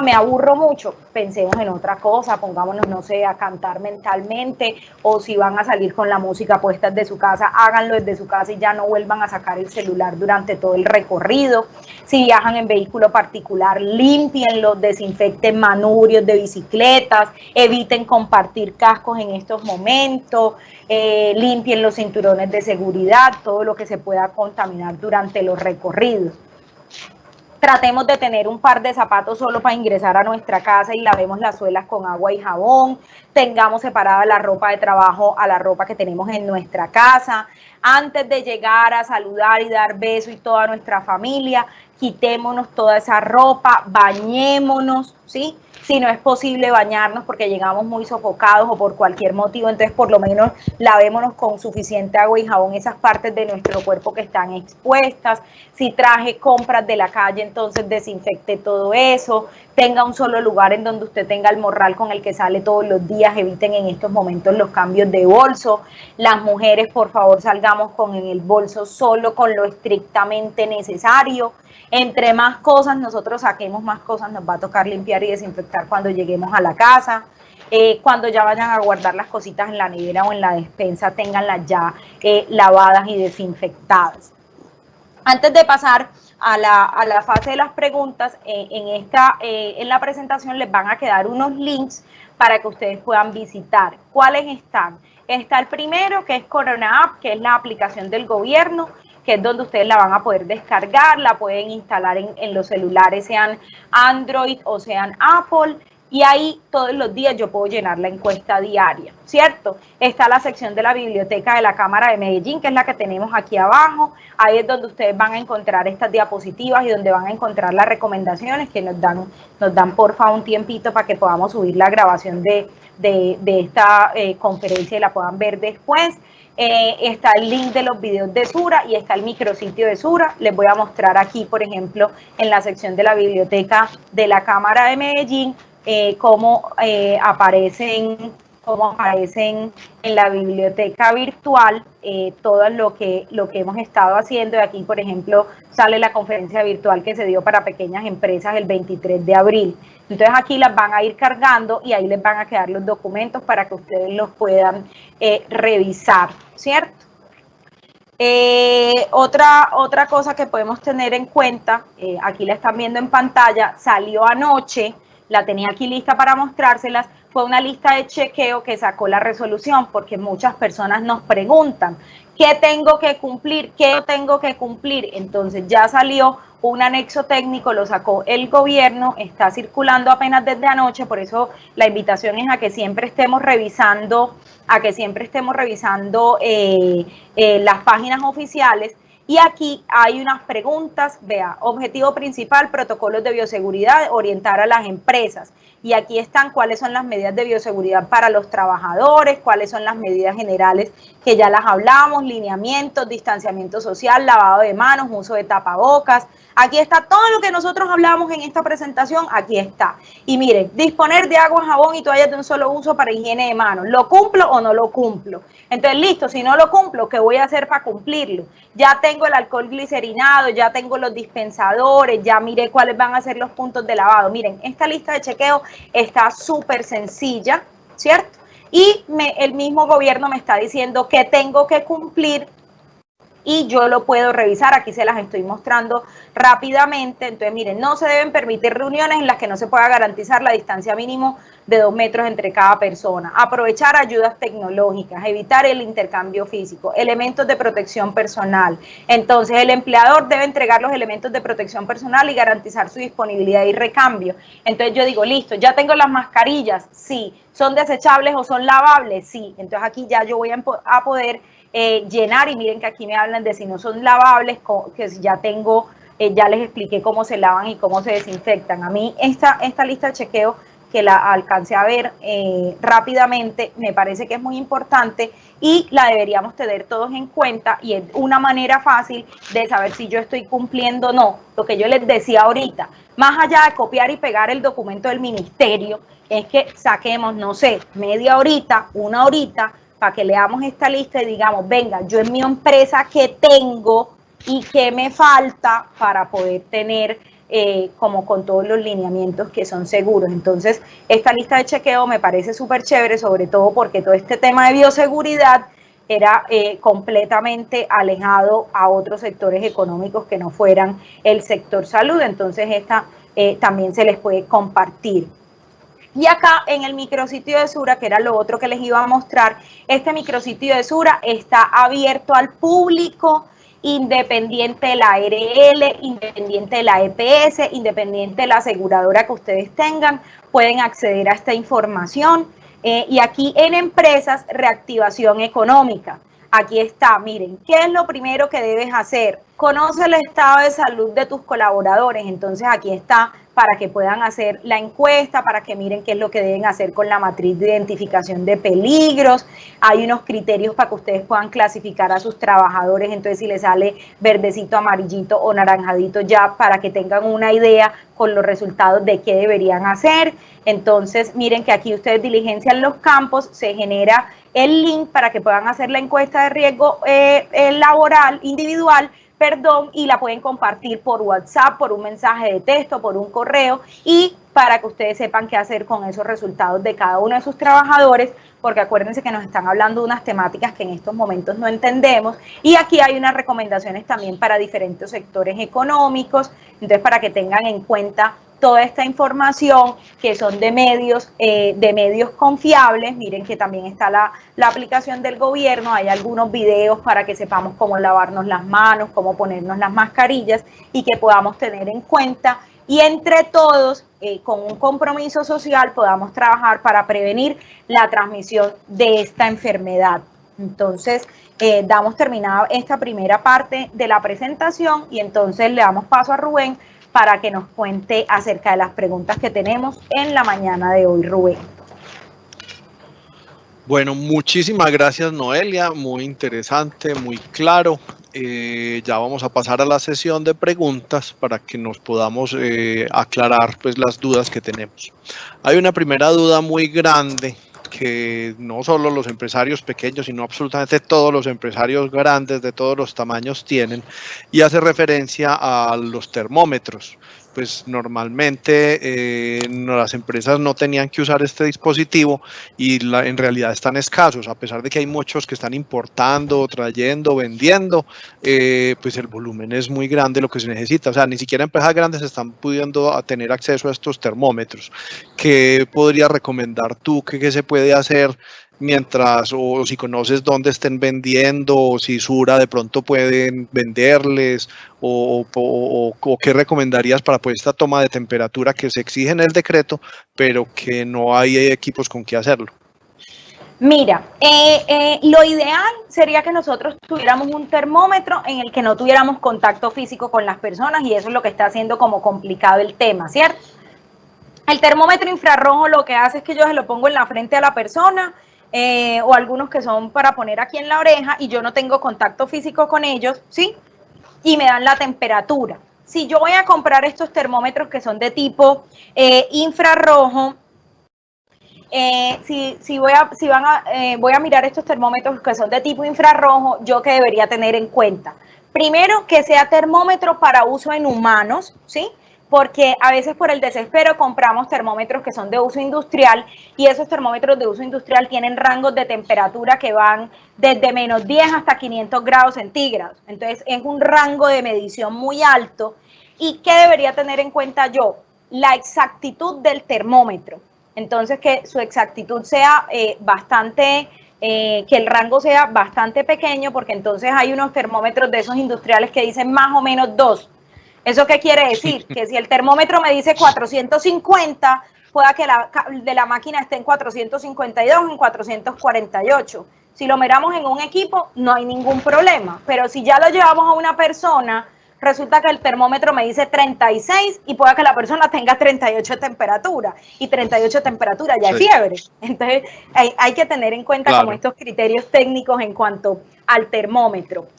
me aburro mucho, pensemos en otra cosa, pongámonos, no sé, a cantar mentalmente, o si van a salir con la música puesta desde su casa, háganlo desde su casa y ya no vuelvan a sacar el celular durante todo el recorrido. Si viajan en vehículo particular, límpienlo, desinfecten manubrios de bicicletas, eviten compartir cascos en estos momentos, limpien los cinturones de seguridad, todo lo que se pueda contaminar durante los recorridos. Tratemos de tener un par de zapatos solo para ingresar a nuestra casa y lavemos las suelas con agua y jabón. Tengamos separada la ropa de trabajo a la ropa que tenemos en nuestra casa. Antes de llegar a saludar y dar beso y toda nuestra familia, quitémonos toda esa ropa, bañémonos, ¿sí? Si no es posible bañarnos porque llegamos muy sofocados o por cualquier motivo, entonces por lo menos lavémonos con suficiente agua y jabón esas partes de nuestro cuerpo que están expuestas. Si traje compras de la calle, entonces desinfecte todo eso. Tenga un solo lugar en donde usted tenga el morral con el que sale todos los días. Eviten en estos momentos los cambios de bolso. Las mujeres, por favor, salgamos con el bolso solo con lo estrictamente necesario. Entre más cosas nosotros saquemos, más cosas nos va a tocar limpiar y desinfectar cuando lleguemos a la casa. Cuando ya vayan a guardar las cositas en la nevera o en la despensa, ténganlas ya lavadas y desinfectadas. Antes de pasar a la fase de las preguntas, en la presentación les van a quedar unos links para que ustedes puedan visitar. ¿Cuáles están? Está el primero, que es Corona App, que es la aplicación del gobierno, que es donde ustedes la van a poder descargar, la pueden instalar en los celulares, sean Android o sean Apple, y ahí todos los días yo puedo llenar la encuesta diaria, ¿cierto? Está la sección de la biblioteca de la Cámara de Medellín, que es la que tenemos aquí abajo. Ahí es donde ustedes van a encontrar estas diapositivas y donde van a encontrar las recomendaciones que nos dan porfa un tiempito para que podamos subir la grabación de esta conferencia y la puedan ver después. Está el link de los videos de Sura y está el micrositio de Sura. Les voy a mostrar aquí, por ejemplo, en la sección de la biblioteca de la Cámara de Medellín, cómo aparecen en la biblioteca virtual todo lo que hemos estado haciendo. Y aquí, por ejemplo, sale la conferencia virtual que se dio para pequeñas empresas el 23 de abril. Entonces aquí las van a ir cargando y ahí les van a quedar los documentos para que ustedes los puedan revisar, ¿cierto? Otra cosa que podemos tener en cuenta, aquí la están viendo en pantalla, salió anoche, la tenía aquí lista para mostrárselas, fue una lista de chequeo que sacó la resolución, porque muchas personas nos preguntan, ¿qué tengo que cumplir? ¿Qué tengo que cumplir? Entonces ya salió un anexo técnico, lo sacó el gobierno, está circulando apenas desde anoche, por eso la invitación es a que siempre estemos revisando, las páginas oficiales. Y aquí hay unas preguntas, vea, objetivo principal, protocolos de bioseguridad, orientar a las empresas. Y aquí están cuáles son las medidas de bioseguridad para los trabajadores, cuáles son las medidas generales que ya las hablamos, lineamientos, distanciamiento social, lavado de manos, uso de tapabocas. Aquí está todo lo que nosotros hablamos en esta presentación, aquí está. Y miren, disponer de agua, jabón y toallas de un solo uso para higiene de manos. ¿Lo cumplo o no lo cumplo? Entonces, listo, si no lo cumplo, ¿qué voy a hacer para cumplirlo? Ya tengo el alcohol glicerinado, ya tengo los dispensadores, ya miré cuáles van a ser los puntos de lavado. Miren, esta lista de chequeo está súper sencilla, ¿cierto? Y el mismo gobierno me está diciendo que tengo que cumplir y yo lo puedo revisar. Aquí se las estoy mostrando rápidamente. Entonces, miren, no se deben permitir reuniones en las que no se pueda garantizar la distancia mínimo de 2 metros entre cada persona. Aprovechar ayudas tecnológicas, evitar el intercambio físico, elementos de protección personal. Entonces, el empleador debe entregar los elementos de protección personal y garantizar su disponibilidad y recambio. Entonces, yo digo, listo, ya tengo las mascarillas, sí. ¿Son desechables o son lavables? Sí. Entonces, aquí ya yo voy a poder llenar, y miren que aquí me hablan de si no son lavables, que si ya tengo, ya les expliqué cómo se lavan y cómo se desinfectan. A mí esta lista de chequeo que la alcancé a ver rápidamente, me parece que es muy importante y la deberíamos tener todos en cuenta, y es una manera fácil de saber si yo estoy cumpliendo o no. Lo que yo les decía ahorita, más allá de copiar y pegar el documento del ministerio, es que saquemos, no sé, media horita, una horita, para que leamos esta lista y digamos, venga, yo en mi empresa, ¿qué tengo y qué me falta para poder tener como con todos los lineamientos que son seguros? Entonces, esta lista de chequeo me parece súper chévere, sobre todo porque todo este tema de bioseguridad era completamente alejado a otros sectores económicos que no fueran el sector salud. Entonces, esta también se les puede compartir. Y acá en el micrositio de Sura, que era lo otro que les iba a mostrar, este micrositio de Sura está abierto al público, independiente de la ARL, independiente de la EPS, independiente de la aseguradora que ustedes tengan, pueden acceder a esta información. Y aquí en empresas, reactivación económica. Aquí está, miren, ¿qué es lo primero que debes hacer? Conoce el estado de salud de tus colaboradores. Entonces aquí está para que puedan hacer la encuesta, para que miren qué es lo que deben hacer con la matriz de identificación de peligros. Hay unos criterios para que ustedes puedan clasificar a sus trabajadores. Entonces, si les sale verdecito, amarillito o naranjadito, ya para que tengan una idea con los resultados de qué deberían hacer. Entonces, miren que aquí ustedes diligencian los campos, se genera el link para que puedan hacer la encuesta de riesgo laboral, individual, y la pueden compartir por WhatsApp, por un mensaje de texto, por un correo, y para que ustedes sepan qué hacer con esos resultados de cada uno de sus trabajadores, porque acuérdense que nos están hablando de unas temáticas que en estos momentos no entendemos, y aquí hay unas recomendaciones también para diferentes sectores económicos. Entonces, para que tengan en cuenta toda esta información que son de medios confiables. Miren que también está la aplicación del gobierno, hay algunos videos para que sepamos cómo lavarnos las manos, cómo ponernos las mascarillas y que podamos tener en cuenta y entre todos, con un compromiso social, podamos trabajar para prevenir la transmisión de esta enfermedad. Entonces, damos terminada esta primera parte de la presentación y entonces le damos paso a Rubén para que nos cuente acerca de las preguntas que tenemos en la mañana de hoy, Rubén. Bueno, muchísimas gracias, Noelia, muy interesante, muy claro. Ya vamos a pasar a la sesión de preguntas para que nos podamos aclarar pues las dudas que tenemos. Hay una primera duda muy grande que no solo los empresarios pequeños, sino absolutamente todos los empresarios grandes de todos los tamaños tienen, y hace referencia a los termómetros. Pues normalmente las empresas no tenían que usar este dispositivo y en realidad están escasos, a pesar de que hay muchos que están importando, trayendo, vendiendo, pues el volumen es muy grande lo que se necesita. O sea, ni siquiera empresas grandes están pudiendo tener acceso a estos termómetros. ¿Qué podrías recomendar tú? ¿Qué se puede hacer mientras, o si conoces dónde estén vendiendo, o si Sura de pronto pueden venderles, o qué recomendarías para pues esta toma de temperatura que se exige en el decreto, pero que no hay equipos con qué hacerlo? Mira, lo ideal sería que nosotros tuviéramos un termómetro en el que no tuviéramos contacto físico con las personas y eso es lo que está haciendo como complicado el tema, ¿cierto? El termómetro infrarrojo lo que hace es que yo se lo pongo en la frente a la persona, o algunos que son para poner aquí en la oreja y yo no tengo contacto físico con ellos, ¿sí? Y me dan la temperatura. Si yo voy a comprar estos termómetros que son de tipo infrarrojo, voy a mirar estos termómetros que son de tipo infrarrojo, yo que debería tener en cuenta. Primero, que sea termómetro para uso en humanos, ¿sí? Porque a veces por el desespero compramos termómetros que son de uso industrial y esos termómetros de uso industrial tienen rangos de temperatura que van desde menos 10 hasta 500 grados centígrados. Entonces es un rango de medición muy alto. ¿Y qué debería tener en cuenta yo? La exactitud del termómetro. Entonces que su exactitud sea que el rango sea bastante pequeño, porque entonces hay unos termómetros de esos industriales que dicen más o menos 2. ¿Eso qué quiere decir? Que si el termómetro me dice 450, pueda que la máquina esté en 452, en 448. Si lo miramos en un equipo, no hay ningún problema. Pero si ya lo llevamos a una persona, resulta que el termómetro me dice 36 y pueda que la persona tenga 38 de temperatura. Y 38 de temperatura ya es fiebre. Entonces hay que tener en cuenta como estos criterios técnicos en cuanto al termómetro.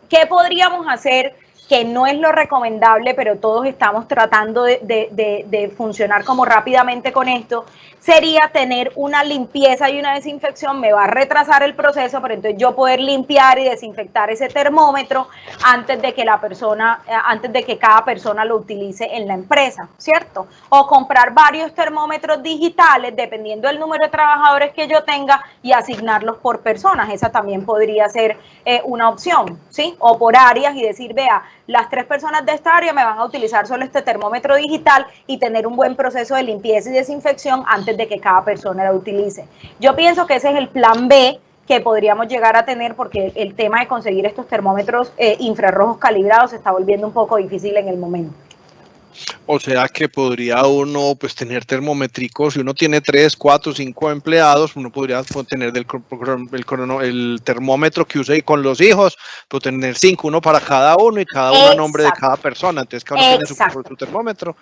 ¿Qué podríamos hacer? Que no es lo recomendable, pero todos estamos tratando de funcionar como rápidamente con esto, sería tener una limpieza y una desinfección. Me va a retrasar el proceso, pero entonces yo poder limpiar y desinfectar ese termómetro antes de que cada persona lo utilice en la empresa, ¿cierto? O comprar varios termómetros digitales, dependiendo del número de trabajadores que yo tenga, y asignarlos por personas. Esa también podría ser una opción, ¿sí? O por áreas y decir, vea, las 3 personas de esta área me van a utilizar solo este termómetro digital y tener un buen proceso de limpieza y desinfección antes de que cada persona lo utilice. Yo pienso que ese es el plan B que podríamos llegar a tener, porque el tema de conseguir estos termómetros infrarrojos calibrados se está volviendo un poco difícil en el momento. O sea que podría uno pues tener termométricos, si uno tiene 3, 4, 5 empleados, uno podría tener el termómetro que use con los hijos, pero tener 5, uno para cada uno y cada uno a nombre de cada persona. Entonces cada uno tiene su termómetro.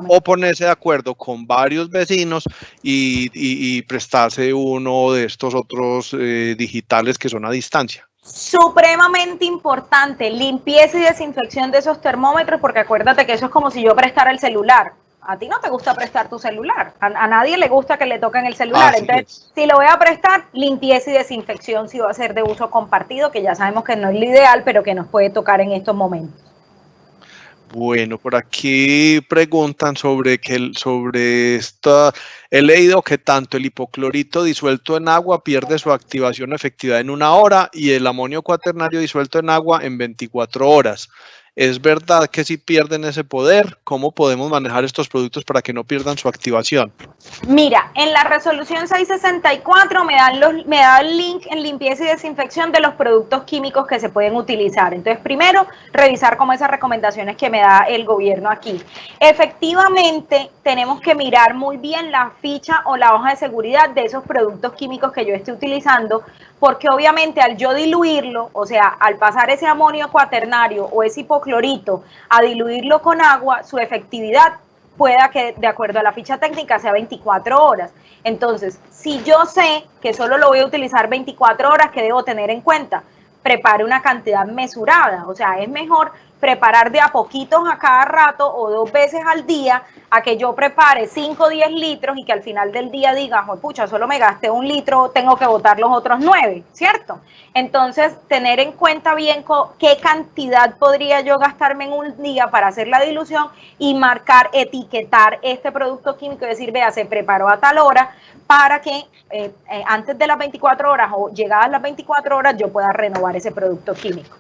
O ponerse de acuerdo con varios vecinos y prestarse uno de estos otros digitales que son a distancia. Supremamente importante, limpieza y desinfección de esos termómetros, porque acuérdate que eso es como si yo prestara el celular. A ti no te gusta prestar tu celular, a nadie le gusta que le toquen el celular. Entonces, si lo voy a prestar, limpieza y desinfección si va a ser de uso compartido, que ya sabemos que no es lo ideal, pero que nos puede tocar en estos momentos. Bueno, por aquí preguntan he leído que tanto el hipoclorito disuelto en agua pierde su activación o efectividad en 1 hora y el amonio cuaternario disuelto en agua en 24 horas. ¿Es verdad que si pierden ese poder? ¿Cómo podemos manejar estos productos para que no pierdan su activación? Mira, en la resolución 664 me da el link en limpieza y desinfección de los productos químicos que se pueden utilizar. Entonces, primero, revisar como esas recomendaciones que me da el gobierno aquí. Efectivamente, tenemos que mirar muy bien la ficha o la hoja de seguridad de esos productos químicos que yo estoy utilizando, porque obviamente al yo diluirlo, o sea, al pasar ese amonio cuaternario o ese hipoclorito a diluirlo con agua, su efectividad pueda que de acuerdo a la ficha técnica sea 24 horas. Entonces, si yo sé que solo lo voy a utilizar 24 horas, ¿qué debo tener en cuenta? Prepare una cantidad mesurada, o sea, es mejor preparar de a poquitos a cada rato o 2 veces al día a que yo prepare 5 o 10 litros y que al final del día diga, oh, pucha, solo me gasté 1 litro, tengo que botar los otros 9, ¿cierto? Entonces, tener en cuenta bien qué cantidad podría yo gastarme en un día para hacer la dilución y marcar, etiquetar este producto químico y decir, vea, se preparó a tal hora para que antes de las 24 horas o llegadas las 24 horas yo pueda renovar ese producto químico.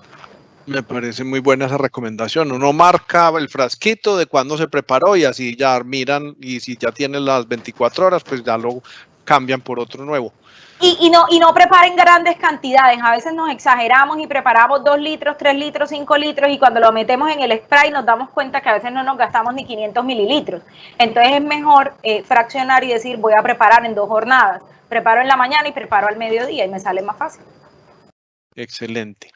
Me parece muy buena esa recomendación. Uno marca el frasquito de cuándo se preparó y así ya miran, y si ya tienen las 24 horas, pues ya lo cambian por otro nuevo. Y no preparen grandes cantidades. A veces nos exageramos y preparamos 2 litros, 3 litros, 5 litros y cuando lo metemos en el spray nos damos cuenta que a veces no nos gastamos ni 500 mililitros. Entonces es mejor fraccionar y decir voy a preparar en 2 jornadas. Preparo en la mañana y preparo al mediodía y me sale más fácil. Excelente.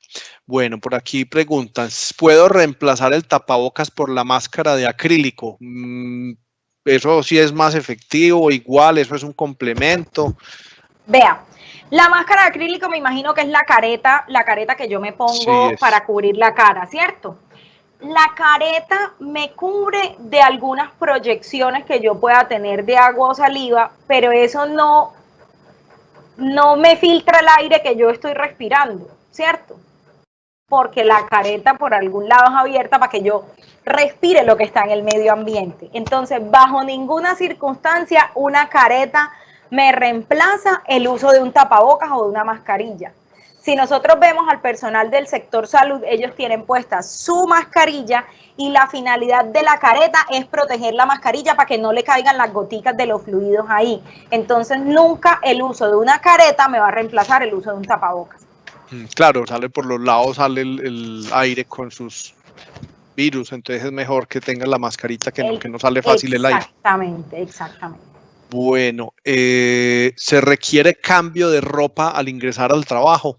Bueno, por aquí preguntan, ¿puedo reemplazar el tapabocas por la máscara de acrílico? ¿Eso sí es más efectivo, igual, eso es un complemento? Vea, la máscara de acrílico me imagino que es la careta que yo me pongo Sí, para cubrir la cara, ¿cierto? La careta me cubre de algunas proyecciones que yo pueda tener de agua o saliva, pero eso no me filtra el aire que yo estoy respirando, ¿cierto? Porque la careta por algún lado es abierta para que yo respire lo que está en el medio ambiente. Entonces, bajo ninguna circunstancia, una careta me reemplaza el uso de un tapabocas o de una mascarilla. Si nosotros vemos al personal del sector salud, ellos tienen puesta su mascarilla y la finalidad de la careta es proteger la mascarilla para que no le caigan las goticas de los fluidos ahí. Entonces, nunca el uso de una careta me va a reemplazar el uso de un tapabocas. Claro, sale por los lados, sale el aire con sus virus, entonces es mejor que tenga la mascarita que no sale fácil el aire. Exactamente, exactamente. Bueno, ¿se requiere cambio de ropa al ingresar al trabajo?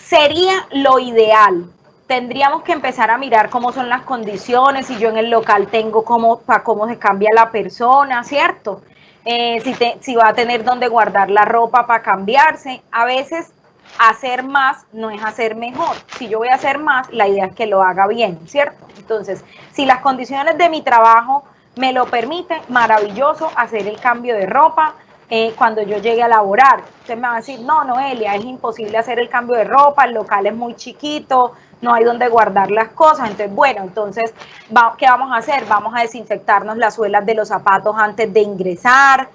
Sería lo ideal. Tendríamos que empezar a mirar cómo son las condiciones, si yo en el local tengo cómo se cambia la persona, ¿cierto? Si va a tener dónde guardar la ropa para cambiarse. A veces hacer más no es hacer mejor. Si yo voy a hacer más, la idea es que lo haga bien, ¿cierto? Entonces, si las condiciones de mi trabajo me lo permiten, maravilloso hacer el cambio de ropa. Cuando yo llegue a laborar, usted me va a decir, no, Noelia, es imposible hacer el cambio de ropa, el local es muy chiquito, no hay donde guardar las cosas. Entonces, bueno, ¿qué vamos a hacer? Vamos a desinfectarnos las suelas de los zapatos antes de ingresar.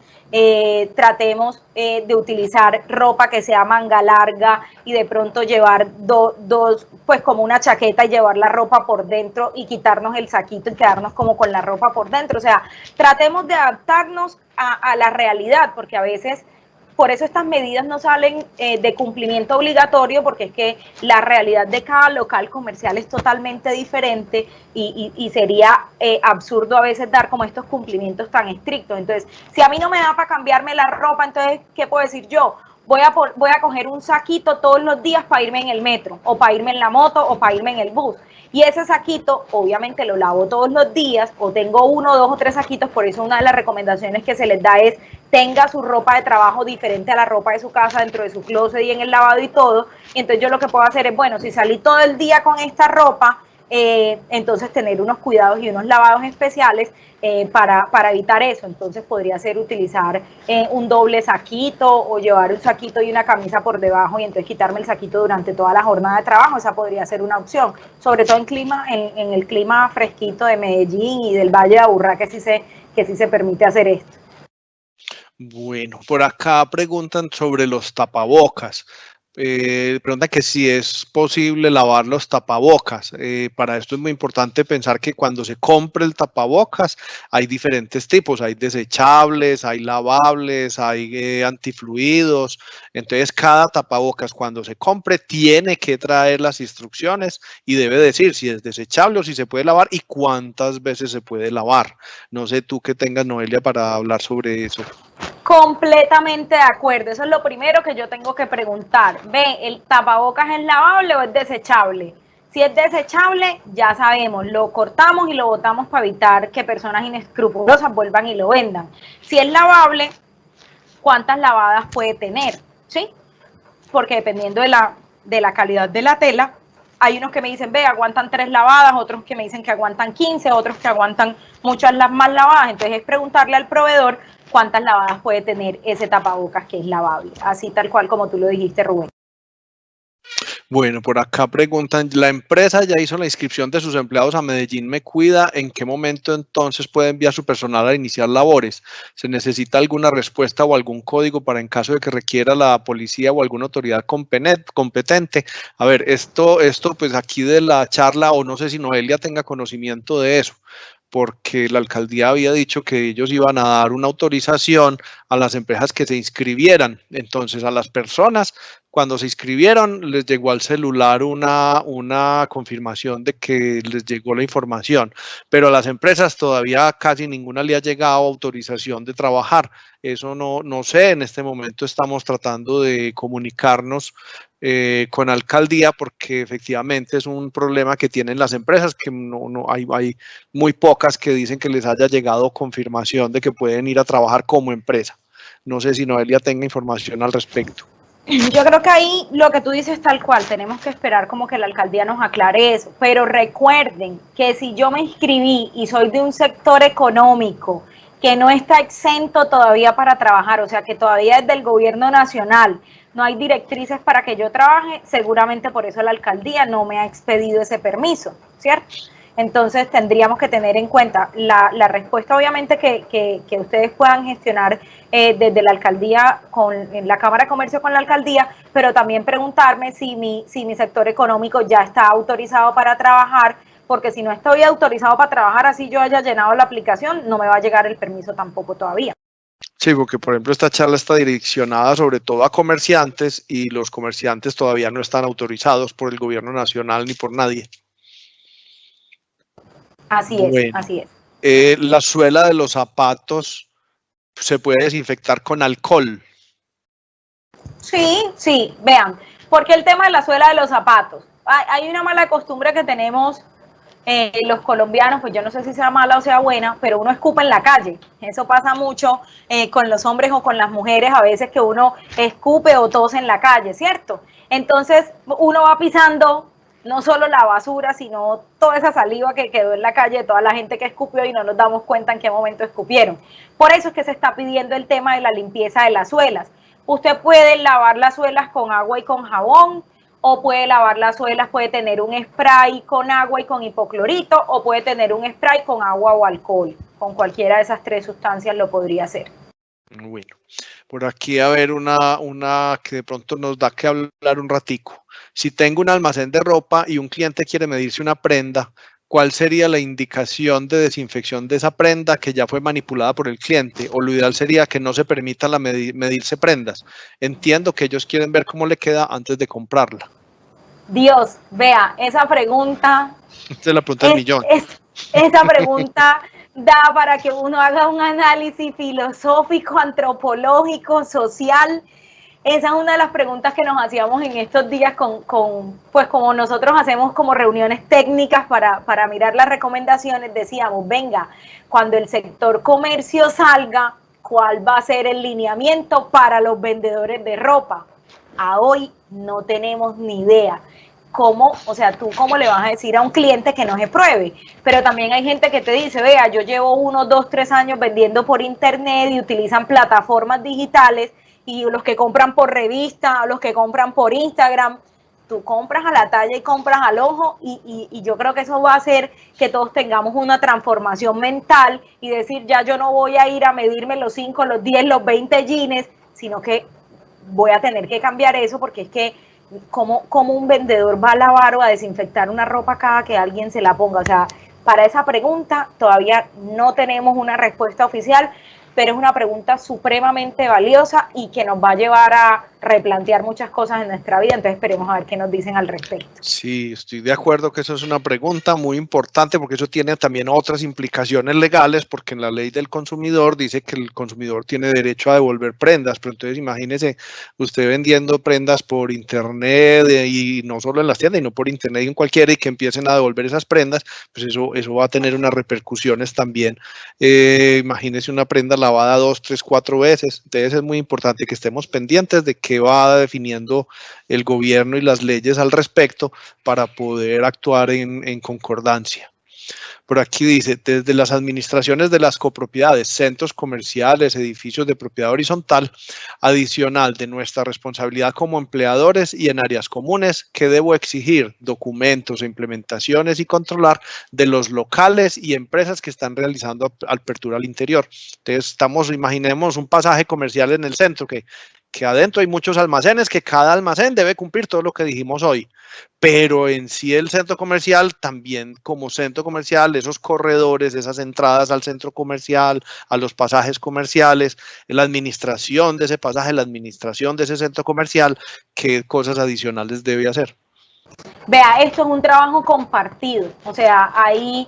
Tratemos de utilizar ropa que sea manga larga y de pronto llevar dos, pues como una chaqueta y llevar la ropa por dentro y quitarnos el saquito y quedarnos como con la ropa por dentro. O sea, tratemos de adaptarnos a la realidad, porque a veces por eso estas medidas no salen de cumplimiento obligatorio, porque es que la realidad de cada local comercial es totalmente diferente y sería absurdo a veces dar como estos cumplimientos tan estrictos. Entonces, si a mí no me da para cambiarme la ropa, entonces, ¿qué puedo decir yo? Voy a coger un saquito todos los días para irme en el metro, o para irme en la moto, o para irme en el bus. Y ese saquito, obviamente, lo lavo todos los días, o tengo 1, 2 o 3 saquitos. Por eso una de las recomendaciones que se les da es tenga su ropa de trabajo diferente a la ropa de su casa dentro de su closet y en el lavado y todo. Y entonces yo lo que puedo hacer es, bueno, si salí todo el día con esta ropa, entonces tener unos cuidados y unos lavados especiales para evitar eso. Entonces podría ser utilizar un doble saquito o llevar un saquito y una camisa por debajo y entonces quitarme el saquito durante toda la jornada de trabajo. Esa podría ser una opción, sobre todo en el clima fresquito de Medellín y del Valle de Aburrá, que sí se permite hacer esto. Bueno, por acá preguntan sobre los tapabocas. Pregunta que si es posible lavar los tapabocas. Para esto es muy importante pensar que cuando se compre el tapabocas hay diferentes tipos, hay desechables, hay lavables, hay antifluidos. Entonces cada tapabocas cuando se compre tiene que traer las instrucciones y debe decir si es desechable o si se puede lavar y cuántas veces se puede lavar. No sé tú qué tengas, Noelia, para hablar sobre eso. Completamente de acuerdo, eso es lo primero que yo tengo que preguntar. Ve, ¿el tapabocas es lavable o es desechable? Si es desechable, ya sabemos, lo cortamos y lo botamos para evitar que personas inescrupulosas vuelvan y lo vendan. Si es lavable, ¿cuántas lavadas puede tener? ¿Sí? Porque dependiendo de la calidad de la tela, hay unos que me dicen, ve, aguantan 3 lavadas, otros que me dicen que aguantan 15, otros que aguantan muchas más lavadas. Entonces es preguntarle al proveedor cuántas lavadas puede tener ese tapabocas que es lavable. Así tal cual como tú lo dijiste, Rubén. Bueno, por acá preguntan, la empresa ya hizo la inscripción de sus empleados a Medellín Me Cuida, ¿en qué momento entonces puede enviar su personal a iniciar labores? ¿Se necesita alguna respuesta o algún código para en caso de que requiera la policía o alguna autoridad competente? A ver, esto pues aquí de la charla, o no sé si Noelia tenga conocimiento de eso, porque la alcaldía había dicho que ellos iban a dar una autorización a las empresas que se inscribieran. Entonces, a las personas, cuando se inscribieron, les llegó al celular una confirmación de que les llegó la información, pero a las empresas todavía casi ninguna le ha llegado autorización de trabajar. Eso no sé, en este momento estamos tratando de comunicarnos con alcaldía porque efectivamente es un problema que tienen las empresas, que hay muy pocas que dicen que les haya llegado confirmación de que pueden ir a trabajar como empresa. No sé si Noelia tenga información al respecto. Yo creo que ahí lo que tú dices tal cual, tenemos que esperar como que la alcaldía nos aclare eso, pero recuerden que si yo me inscribí y soy de un sector económico que no está exento todavía para trabajar, o sea que todavía desde el gobierno nacional no hay directrices para que yo trabaje, seguramente por eso la alcaldía no me ha expedido ese permiso, ¿cierto? Entonces tendríamos que tener en cuenta la respuesta, obviamente, que ustedes puedan gestionar desde la alcaldía, en la Cámara de Comercio con la alcaldía, pero también preguntarme si mi sector económico ya está autorizado para trabajar, porque si no estoy autorizado para trabajar, así yo haya llenado la aplicación, no me va a llegar el permiso tampoco todavía. Sí, porque por ejemplo esta charla está direccionada sobre todo a comerciantes y los comerciantes todavía no están autorizados por el gobierno nacional ni por nadie. Así bueno, es, así es. La suela de los zapatos se puede desinfectar con alcohol. Sí, vean, porque el tema de la suela de los zapatos, hay una mala costumbre que tenemos los colombianos, pues yo no sé si sea mala o sea buena, pero uno escupe en la calle. Eso pasa mucho con los hombres o con las mujeres, a veces que uno escupe o tose en la calle, ¿cierto? Entonces uno va pisando no solo la basura, sino toda esa saliva que quedó en la calle de toda la gente que escupió y no nos damos cuenta en qué momento escupieron. Por eso es que se está pidiendo el tema de la limpieza de las suelas. Usted puede lavar las suelas con agua y con jabón, o puede lavar las suelas, puede tener un spray con agua y con hipoclorito, o puede tener un spray con agua o alcohol. Con cualquiera de esas 3 sustancias lo podría hacer. Bueno, por aquí a ver una que de pronto nos da que hablar un ratico. Si tengo un almacén de ropa y un cliente quiere medirse una prenda, ¿cuál sería la indicación de desinfección de esa prenda que ya fue manipulada por el cliente? O lo ideal sería que no se permita medirse prendas. Entiendo que ellos quieren ver cómo le queda antes de comprarla. Dios, vea, esa pregunta... Esa es la pregunta del millón. Esa pregunta da para que uno haga un análisis filosófico, antropológico, social. Esa es una de las preguntas que nos hacíamos en estos días pues como nosotros hacemos como reuniones técnicas para mirar las recomendaciones, decíamos, venga, cuando el sector comercio salga, ¿cuál va a ser el lineamiento para los vendedores de ropa? A hoy no tenemos ni idea. ¿Cómo, o sea, tú cómo le vas a decir a un cliente que no se pruebe? Pero también hay gente que te dice, vea, yo llevo 1, 2, 3 años vendiendo por internet y utilizan plataformas digitales, y los que compran por revista, los que compran por Instagram, tú compras a la talla y compras al ojo, y yo creo que eso va a hacer que todos tengamos una transformación mental y decir, ya yo no voy a ir a medirme los 5, los 10, los 20 jeans, sino que voy a tener que cambiar eso porque es que ¿cómo un vendedor va a lavar o a desinfectar una ropa cada que alguien se la ponga? O sea, para esa pregunta todavía no tenemos una respuesta oficial, pero es una pregunta supremamente valiosa y que nos va a llevar a replantear muchas cosas en nuestra vida, entonces esperemos a ver qué nos dicen al respecto. Sí, estoy de acuerdo que eso es una pregunta muy importante porque eso tiene también otras implicaciones legales, porque en la ley del consumidor dice que el consumidor tiene derecho a devolver prendas, pero entonces imagínese usted vendiendo prendas por internet y no solo en las tiendas, sino por internet y en cualquiera y que empiecen a devolver esas prendas, pues eso va a tener unas repercusiones también. Imagínese una prenda lavada 2, 3, 4 veces, entonces es muy importante que estemos pendientes de qué va definiendo el gobierno y las leyes al respecto para poder actuar en concordancia. Por aquí dice, desde las administraciones de las copropiedades, centros comerciales, edificios de propiedad horizontal, adicional de nuestra responsabilidad como empleadores y en áreas comunes, que debo exigir documentos, implementaciones y controlar de los locales y empresas que están realizando apertura al interior. Entonces, imaginemos un pasaje comercial en el centro que adentro hay muchos almacenes, que cada almacén debe cumplir todo lo que dijimos hoy, pero en sí el centro comercial también como centro comercial, esos corredores, esas entradas al centro comercial, a los pasajes comerciales, la administración de ese pasaje, la administración de ese centro comercial, qué cosas adicionales debe hacer. Vea, esto es un trabajo compartido, o sea, ahí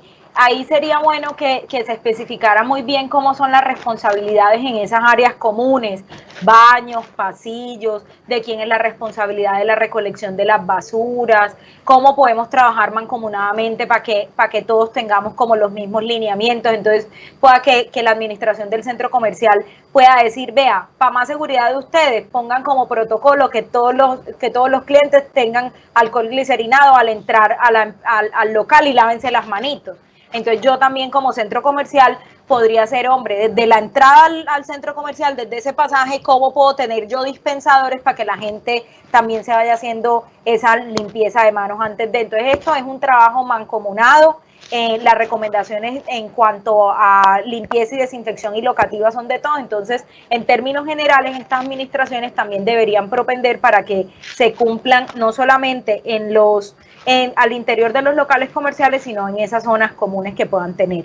sería bueno que se especificara muy bien cómo son las responsabilidades en esas áreas comunes, baños, pasillos, de quién es la responsabilidad de la recolección de las basuras, cómo podemos trabajar mancomunadamente para que todos tengamos como los mismos lineamientos, entonces pueda que la administración del centro comercial pueda decir, vea, para más seguridad de ustedes, pongan como protocolo que todos los clientes tengan alcohol glicerinado al entrar al local y lávense las manitos. Entonces yo también como centro comercial podría ser, hombre, desde la entrada al centro comercial, desde ese pasaje, ¿cómo puedo tener yo dispensadores para que la gente también se vaya haciendo esa limpieza de manos antes de? Entonces esto es un trabajo mancomunado. Las recomendaciones en cuanto a limpieza y desinfección y locativa son de todo, entonces en términos generales estas administraciones también deberían propender para que se cumplan no solamente al interior de los locales comerciales, sino en esas zonas comunes que puedan tener.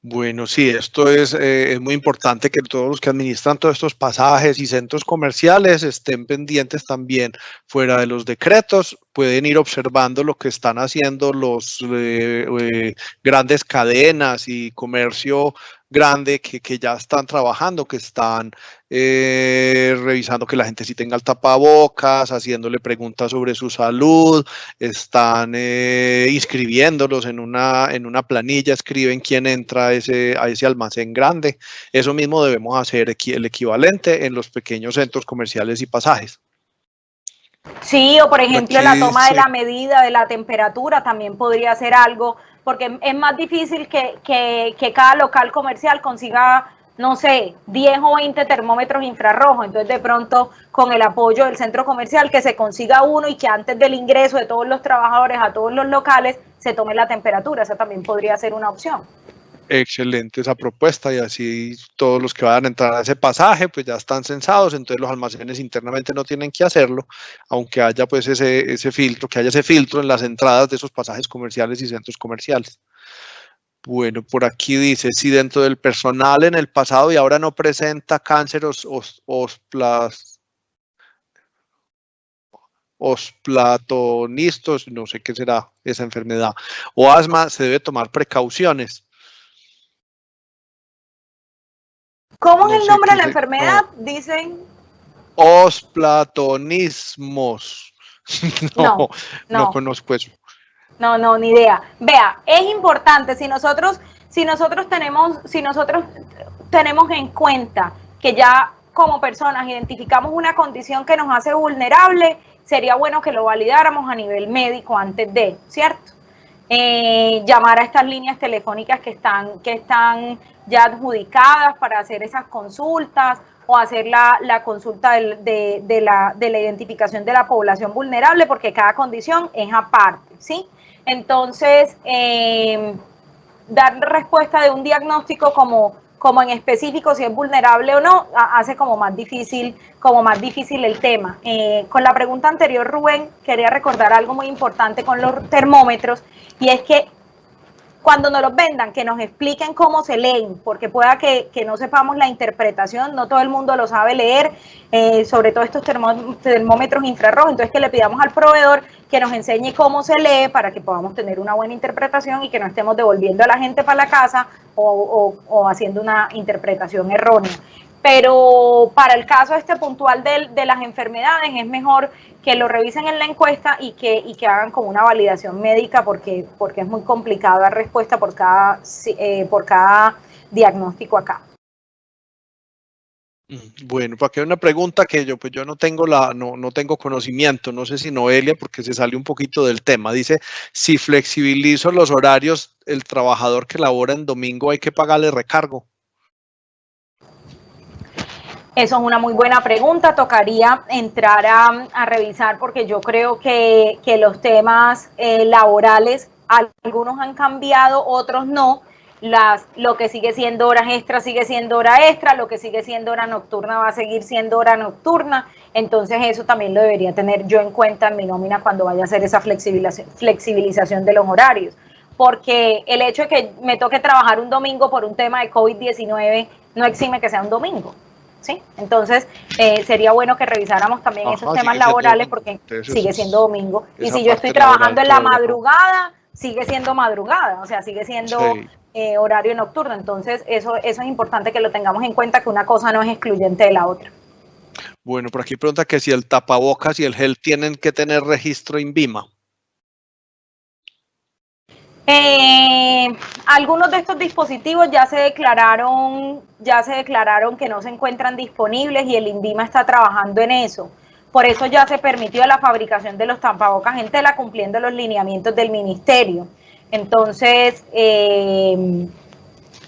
Bueno, sí, esto es muy importante que todos los que administran todos estos pasajes y centros comerciales estén pendientes también fuera de los decretos, pueden ir observando lo que están haciendo los grandes cadenas y comercio grande que ya están trabajando, que están revisando que la gente sí tenga el tapabocas, haciéndole preguntas sobre su salud, están inscribiéndolos en una planilla, escriben quién entra a ese almacén grande. Eso mismo debemos hacer el equivalente en los pequeños centros comerciales y pasajes. Sí, o por ejemplo la toma de la medida de la temperatura también podría ser algo, porque es más difícil que cada local comercial consiga, no sé, 10 o 20 termómetros infrarrojos, entonces de pronto con el apoyo del centro comercial que se consiga uno y que antes del ingreso de todos los trabajadores a todos los locales se tome la temperatura, esa también podría ser una opción. Excelente esa propuesta y así todos los que vayan a entrar a ese pasaje pues ya están censados, entonces los almacenes internamente no tienen que hacerlo, aunque haya pues ese filtro, que haya ese filtro en las entradas de esos pasajes comerciales y centros comerciales. Bueno, por aquí dice, si dentro del personal en el pasado y ahora no presenta cáncer osplatonistos, no sé qué será esa enfermedad, o asma, se debe tomar precauciones. ¿Cómo es el nombre de la enfermedad? Dicen. Osplatonismos. No conozco eso. No, ni idea. Vea, es importante, si nosotros tenemos en cuenta que ya como personas identificamos una condición que nos hace vulnerable, sería bueno que lo validáramos a nivel médico antes de, ¿cierto? Llamar a estas líneas telefónicas que están ya adjudicadas para hacer esas consultas o hacer la consulta de la identificación de la población vulnerable, porque cada condición es aparte, ¿sí? Entonces, dar respuesta de un diagnóstico como como en específico si es vulnerable o no, hace como más difícil el tema. Con la pregunta anterior, Rubén, quería recordar algo muy importante con los termómetros, y es que cuando nos los vendan, que nos expliquen cómo se leen, porque pueda que no sepamos la interpretación, no todo el mundo lo sabe leer, sobre todo estos termómetros infrarrojos, entonces que le pidamos al proveedor que nos enseñe cómo se lee para que podamos tener una buena interpretación y que no estemos devolviendo a la gente para la casa o haciendo una interpretación errónea. Pero para el caso puntual de las enfermedades es mejor que lo revisen en la encuesta y que hagan como una validación médica porque es muy complicado dar respuesta por cada diagnóstico acá. Bueno, para que una pregunta que yo no tengo no tengo conocimiento, no sé si Noelia, porque se sale un poquito del tema. Dice, si flexibilizo los horarios, el trabajador que labora en domingo hay que pagarle recargo. Eso es una muy buena pregunta, tocaría entrar a revisar porque yo creo que los temas laborales, algunos han cambiado, otros no. Lo que sigue siendo horas extras sigue siendo hora extra, lo que sigue siendo hora nocturna va a seguir siendo hora nocturna, entonces eso también lo debería tener yo en cuenta en mi nómina cuando vaya a hacer esa flexibilización de los horarios, porque el hecho de que me toque trabajar un domingo por un tema de COVID-19 no exime que sea un domingo. ¿Sí? Entonces, sería bueno que revisáramos también esos temas laborales porque sigue siendo domingo. Y si yo estoy trabajando en la madrugada, sigue siendo madrugada, o sea, sigue siendo horario nocturno. Entonces, eso es importante que lo tengamos en cuenta, que una cosa no es excluyente de la otra. Bueno, por aquí pregunta que si el tapabocas y el gel tienen que tener registro INVIMA. Algunos de estos dispositivos ya se declararon que no se encuentran disponibles y el INVIMA está trabajando en eso. Por eso ya se permitió la fabricación de los tapabocas en tela cumpliendo los lineamientos del ministerio. Entonces,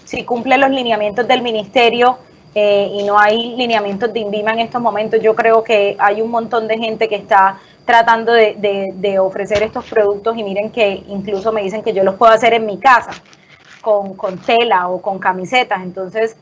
si cumple los lineamientos del ministerio y no hay lineamientos de INVIMA en estos momentos, yo creo que hay un montón de gente que está tratando de ofrecer estos productos y miren que incluso me dicen que yo los puedo hacer en mi casa con tela o con camisetas. Entonces,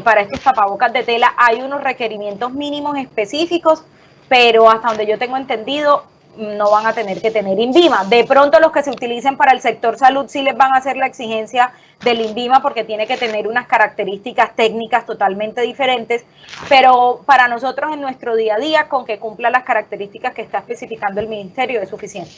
para estos tapabocas de tela hay unos requerimientos mínimos específicos, pero hasta donde yo tengo entendido no van a tener que tener INVIMA. De pronto los que se utilicen para el sector salud sí les van a hacer la exigencia del INVIMA porque tiene que tener unas características técnicas totalmente diferentes, pero para nosotros en nuestro día a día, con que cumpla las características que está especificando el ministerio es suficiente.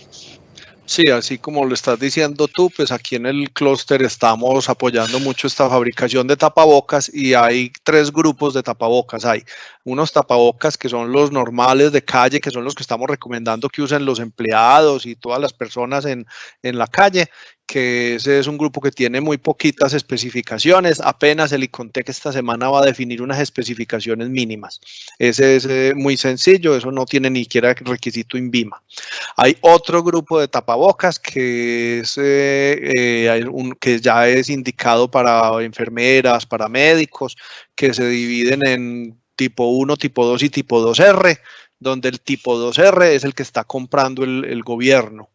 Sí, así como lo estás diciendo tú, pues aquí en el clúster estamos apoyando mucho esta fabricación de tapabocas y hay 3 grupos de tapabocas. Hay unos tapabocas que son los normales de calle, que son los que estamos recomendando que usen los empleados y todas las personas en la calle, que ese es un grupo que tiene muy poquitas especificaciones, apenas el ICONTEC esta semana va a definir unas especificaciones mínimas. Ese es muy sencillo, eso no tiene ni siquiera requisito INVIMA. Hay otro grupo de tapabocas que que ya es indicado para enfermeras, para médicos, que se dividen en tipo 1, tipo 2 y tipo 2R, donde el tipo 2R es el que está comprando el gobierno,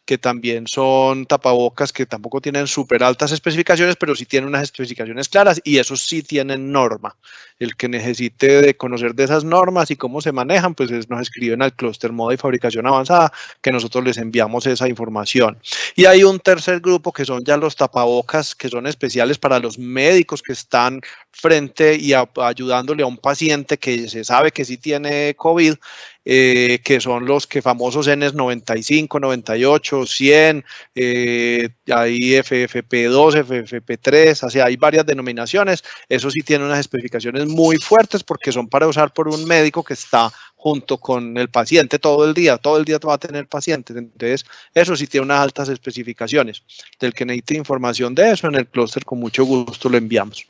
que también son tapabocas que tampoco tienen súper altas especificaciones, pero sí tienen unas especificaciones claras y esos sí tienen norma. El que necesite de conocer de esas normas y cómo se manejan, pues nos escriben al clúster moda y fabricación avanzada, que nosotros les enviamos esa información. Y hay un tercer grupo que son ya los tapabocas que son especiales para los médicos que están frente y ayudándole a un paciente que se sabe que sí tiene COVID, que son los que famosos N95, 98, 100, hay FFP2, FFP3, o sea, hay varias denominaciones. Eso sí tiene unas especificaciones muy fuertes porque son para usar por un médico que está junto con el paciente todo el día va a tener pacientes, entonces eso sí tiene unas altas especificaciones. Del que necesite información de eso en el clúster, con mucho gusto lo enviamos.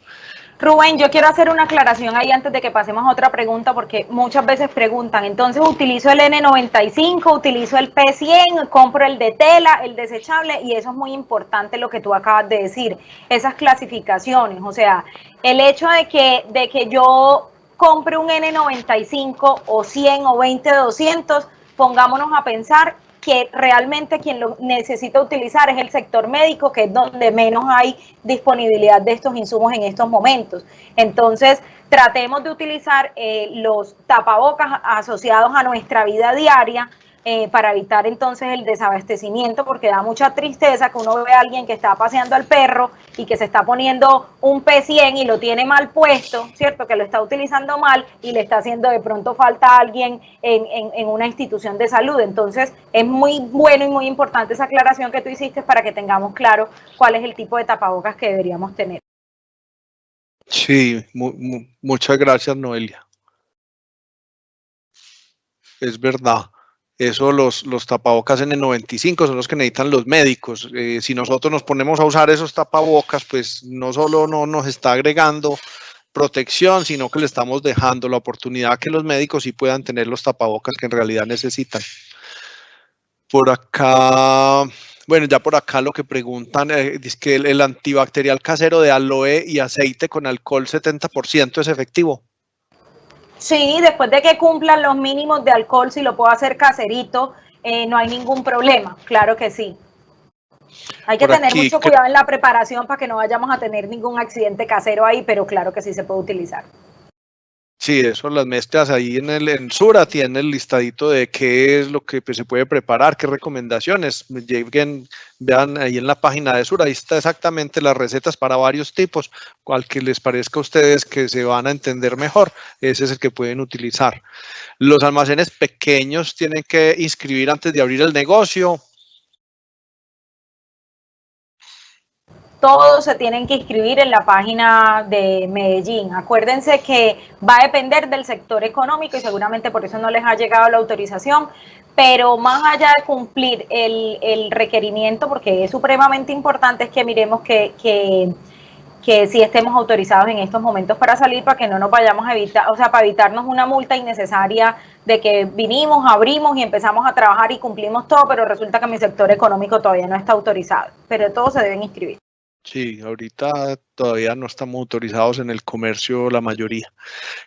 Rubén, yo quiero hacer una aclaración ahí antes de que pasemos a otra pregunta, porque muchas veces preguntan, entonces utilizo el N95, utilizo el P100, compro el de tela, el desechable, y eso es muy importante lo que tú acabas de decir, esas clasificaciones, o sea, el hecho de que yo compre un N95 o 100 o 20 de 200, pongámonos a pensar que realmente quien lo necesita utilizar es el sector médico, que es donde menos hay disponibilidad de estos insumos en estos momentos. Entonces, tratemos de utilizar los tapabocas asociados a nuestra vida diaria, para evitar entonces el desabastecimiento, porque da mucha tristeza que uno ve a alguien que está paseando al perro y que se está poniendo un P100 y lo tiene mal puesto, ¿cierto? Que lo está utilizando mal y le está haciendo de pronto falta a alguien en una institución de salud. Entonces, es muy bueno y muy importante esa aclaración que tú hiciste para que tengamos claro cuál es el tipo de tapabocas que deberíamos tener. Sí, muchas gracias, Noelia. Es verdad. Eso, los tapabocas N95 son los que necesitan los médicos. Si nosotros nos ponemos a usar esos tapabocas, pues no solo no nos está agregando protección, sino que le estamos dejando la oportunidad a que los médicos sí puedan tener los tapabocas que en realidad necesitan. Por acá, bueno, ya por acá lo que preguntan es que el antibacterial casero de aloe y aceite con alcohol 70% es efectivo. Sí, después de que cumplan los mínimos de alcohol, si lo puedo hacer caserito, no hay ningún problema, claro que sí. Hay que tener mucho cuidado en la preparación para que no vayamos a tener ningún accidente casero ahí, pero claro que sí se puede utilizar. Sí, eso las mezclas ahí en Sura tiene el listadito de qué es lo que pues, se puede preparar, qué recomendaciones. Lleguen, vean ahí en la página de Sura, ahí está exactamente las recetas para varios tipos, cual que les parezca a ustedes que se van a entender mejor, ese es el que pueden utilizar. Los almacenes pequeños tienen que inscribir antes de abrir el negocio. Todos se tienen que inscribir en la página de Medellín. Acuérdense que va a depender del sector económico y seguramente por eso no les ha llegado la autorización, pero más allá de cumplir el requerimiento, porque es supremamente importante, es que miremos que sí estemos autorizados en estos momentos para salir, para que no nos vayamos a evitar, o sea, para evitarnos una multa innecesaria de que vinimos, abrimos y empezamos a trabajar y cumplimos todo, pero resulta que mi sector económico todavía no está autorizado, pero todos se deben inscribir. Sí, ahorita todavía no estamos autorizados en el comercio la mayoría.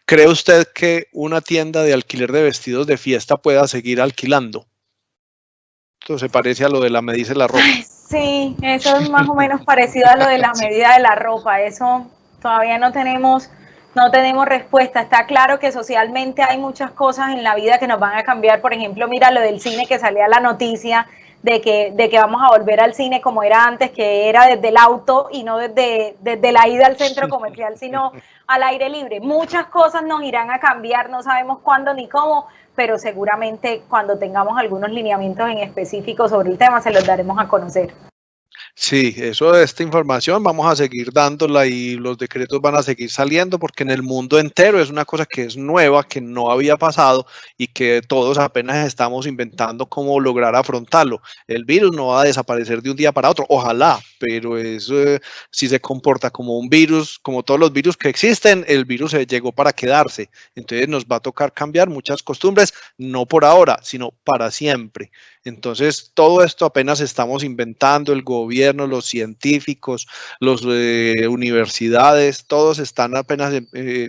¿Cree usted que una tienda de alquiler de vestidos de fiesta pueda seguir alquilando? Esto se parece a lo de la medida de la ropa. Sí, eso es más o menos parecido a lo de la medida de la ropa. Eso todavía no tenemos respuesta. Está claro que socialmente hay muchas cosas en la vida que nos van a cambiar. Por ejemplo, mira lo del cine, que salía la noticia de que vamos a volver al cine como era antes, que era desde el auto y no desde la ida al centro comercial, sino al aire libre. Muchas cosas nos irán a cambiar, no sabemos cuándo ni cómo, pero seguramente cuando tengamos algunos lineamientos en específico sobre el tema se los daremos a conocer. Sí, eso de esta información vamos a seguir dándola y los decretos van a seguir saliendo porque en el mundo entero es una cosa que es nueva, que no había pasado y que todos apenas estamos inventando cómo lograr afrontarlo. El virus no va a desaparecer de un día para otro, ojalá, pero eso si se comporta como un virus, como todos los virus que existen, el virus llegó para quedarse. Entonces nos va a tocar cambiar muchas costumbres, no por ahora, sino para siempre. Entonces, todo esto apenas estamos inventando, el gobierno, los científicos, las universidades, todos están apenas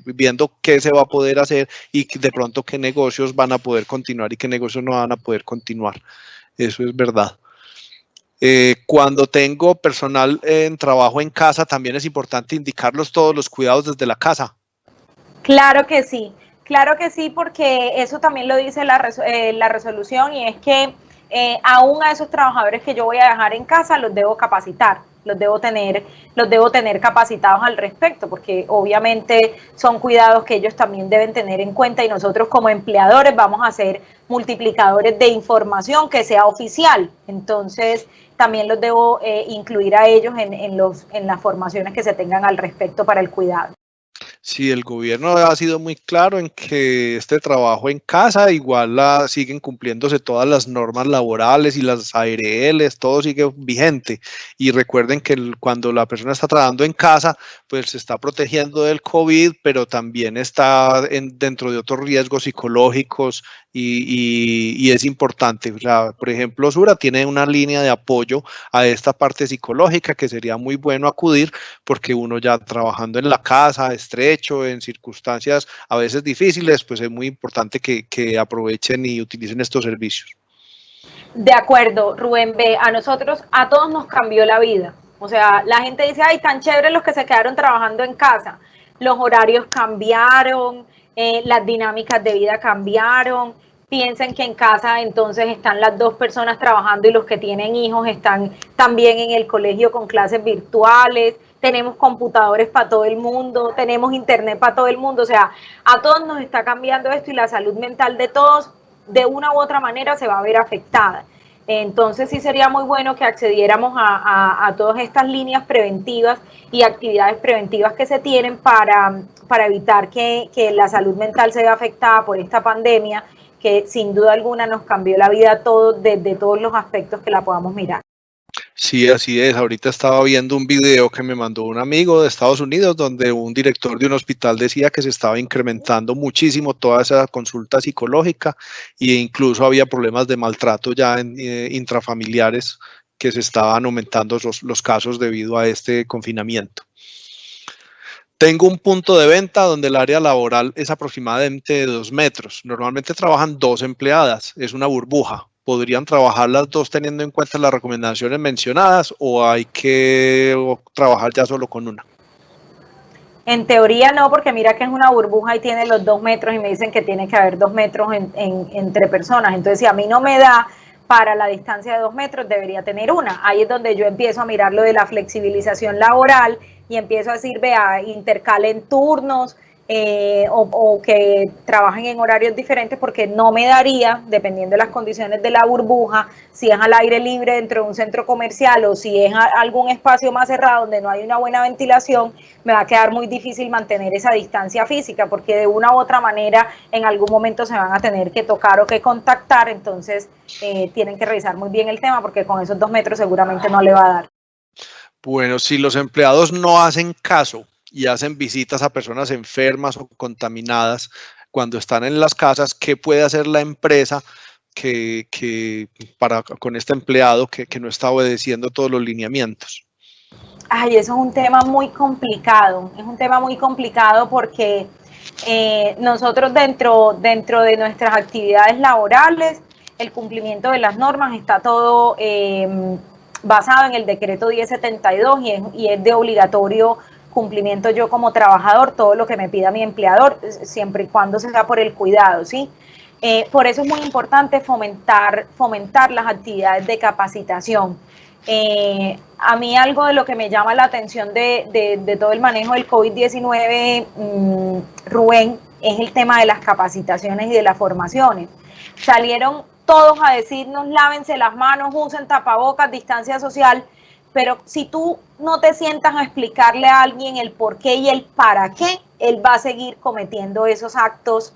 viendo qué se va a poder hacer y de pronto qué negocios van a poder continuar y qué negocios no van a poder continuar. Eso es verdad. Cuando tengo personal en trabajo en casa, también es importante indicarlos todos los cuidados desde la casa. Claro que sí, porque eso también lo dice la resolución y es que aún a esos trabajadores que yo voy a dejar en casa los debo capacitar, los debo tener capacitados al respecto, porque obviamente son cuidados que ellos también deben tener en cuenta y nosotros como empleadores vamos a ser multiplicadores de información que sea oficial. Entonces también los debo incluir a ellos en las formaciones que se tengan al respecto para el cuidado. Sí, el gobierno ha sido muy claro en que este trabajo en casa igual siguen cumpliéndose todas las normas laborales y las ARLs, todo sigue vigente. Y recuerden que cuando la persona está trabajando en casa, pues se está protegiendo del COVID, pero también está dentro de otros riesgos psicológicos y es importante. O sea, por ejemplo, Sura tiene una línea de apoyo a esta parte psicológica que sería muy bueno acudir porque uno ya trabajando en la casa, estrecho, en circunstancias a veces difíciles, pues es muy importante que aprovechen y utilicen estos servicios. De acuerdo, Rubén B. A nosotros, a todos nos cambió la vida. O sea, la gente dice, ay, tan chévere los que se quedaron trabajando en casa. Los horarios cambiaron, las dinámicas de vida cambiaron. Piensen que en casa entonces están las dos personas trabajando y los que tienen hijos están también en el colegio con clases virtuales. Tenemos computadores para todo el mundo, tenemos internet para todo el mundo. O sea, a todos nos está cambiando esto y la salud mental de todos de una u otra manera se va a ver afectada. Entonces sí sería muy bueno que accediéramos a todas estas líneas preventivas y actividades preventivas que se tienen para evitar que la salud mental se vea afectada por esta pandemia, que sin duda alguna nos cambió la vida a todos desde todos los aspectos que la podamos mirar. Sí, así es. Ahorita estaba viendo un video que me mandó un amigo de Estados Unidos donde un director de un hospital decía que se estaba incrementando muchísimo toda esa consulta psicológica e incluso había problemas de maltrato ya intrafamiliares que se estaban aumentando los casos debido a este confinamiento. Tengo un punto de venta donde el área laboral es aproximadamente de 2 metros. Normalmente trabajan 2 empleadas, es una burbuja. ¿Podrían trabajar las dos teniendo en cuenta las recomendaciones mencionadas o hay que trabajar ya solo con una? En teoría no, porque mira que es una burbuja y tiene los 2 metros y me dicen que tiene que haber 2 metros entre personas. Entonces, si a mí no me da para la distancia de 2 metros, debería tener una. Ahí es donde yo empiezo a mirar lo de la flexibilización laboral y empiezo a decir, vea, intercalen turnos, o que trabajen en horarios diferentes, porque no me daría, dependiendo de las condiciones de la burbuja, si es al aire libre dentro de un centro comercial o si es algún espacio más cerrado donde no hay una buena ventilación, me va a quedar muy difícil mantener esa distancia física, porque de una u otra manera en algún momento se van a tener que tocar o que contactar. Entonces tienen que revisar muy bien el tema, porque con esos 2 metros seguramente no le va a dar. Bueno, si los empleados no hacen caso y hacen visitas a personas enfermas o contaminadas cuando están en las casas, ¿qué puede hacer la empresa con este empleado que no está obedeciendo todos los lineamientos? Ay, eso es un tema muy complicado, porque nosotros dentro de nuestras actividades laborales, el cumplimiento de las normas está todo basado en el decreto 1072 y es de obligatorio cumplimiento yo como trabajador, todo lo que me pida mi empleador, siempre y cuando sea por el cuidado, ¿sí? Por eso es muy importante fomentar las actividades de capacitación. A mí algo de lo que me llama la atención de todo el manejo del COVID-19, Rubén, es el tema de las capacitaciones y de las formaciones. Salieron todos a decirnos, lávense las manos, usen tapabocas, distancia social, pero si tú no te sientas a explicarle a alguien el por qué y el para qué, él va a seguir cometiendo esos actos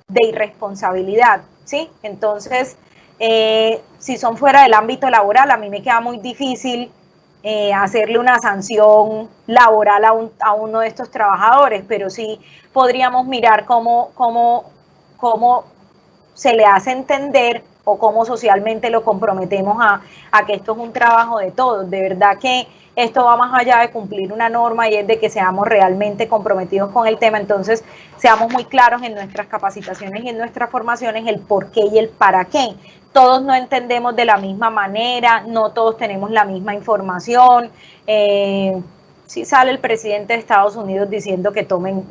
de irresponsabilidad, ¿sí? Entonces, si son fuera del ámbito laboral, a mí me queda muy difícil hacerle una sanción laboral a uno de estos trabajadores, pero sí podríamos mirar cómo se le hace entender o cómo socialmente lo comprometemos a que esto es un trabajo de todos. De verdad que esto va más allá de cumplir una norma y es de que seamos realmente comprometidos con el tema. Entonces, seamos muy claros en nuestras capacitaciones y en nuestras formaciones el por qué y el para qué. Todos no entendemos de la misma manera, no todos tenemos la misma información. Si sale el presidente de Estados Unidos diciendo que tomen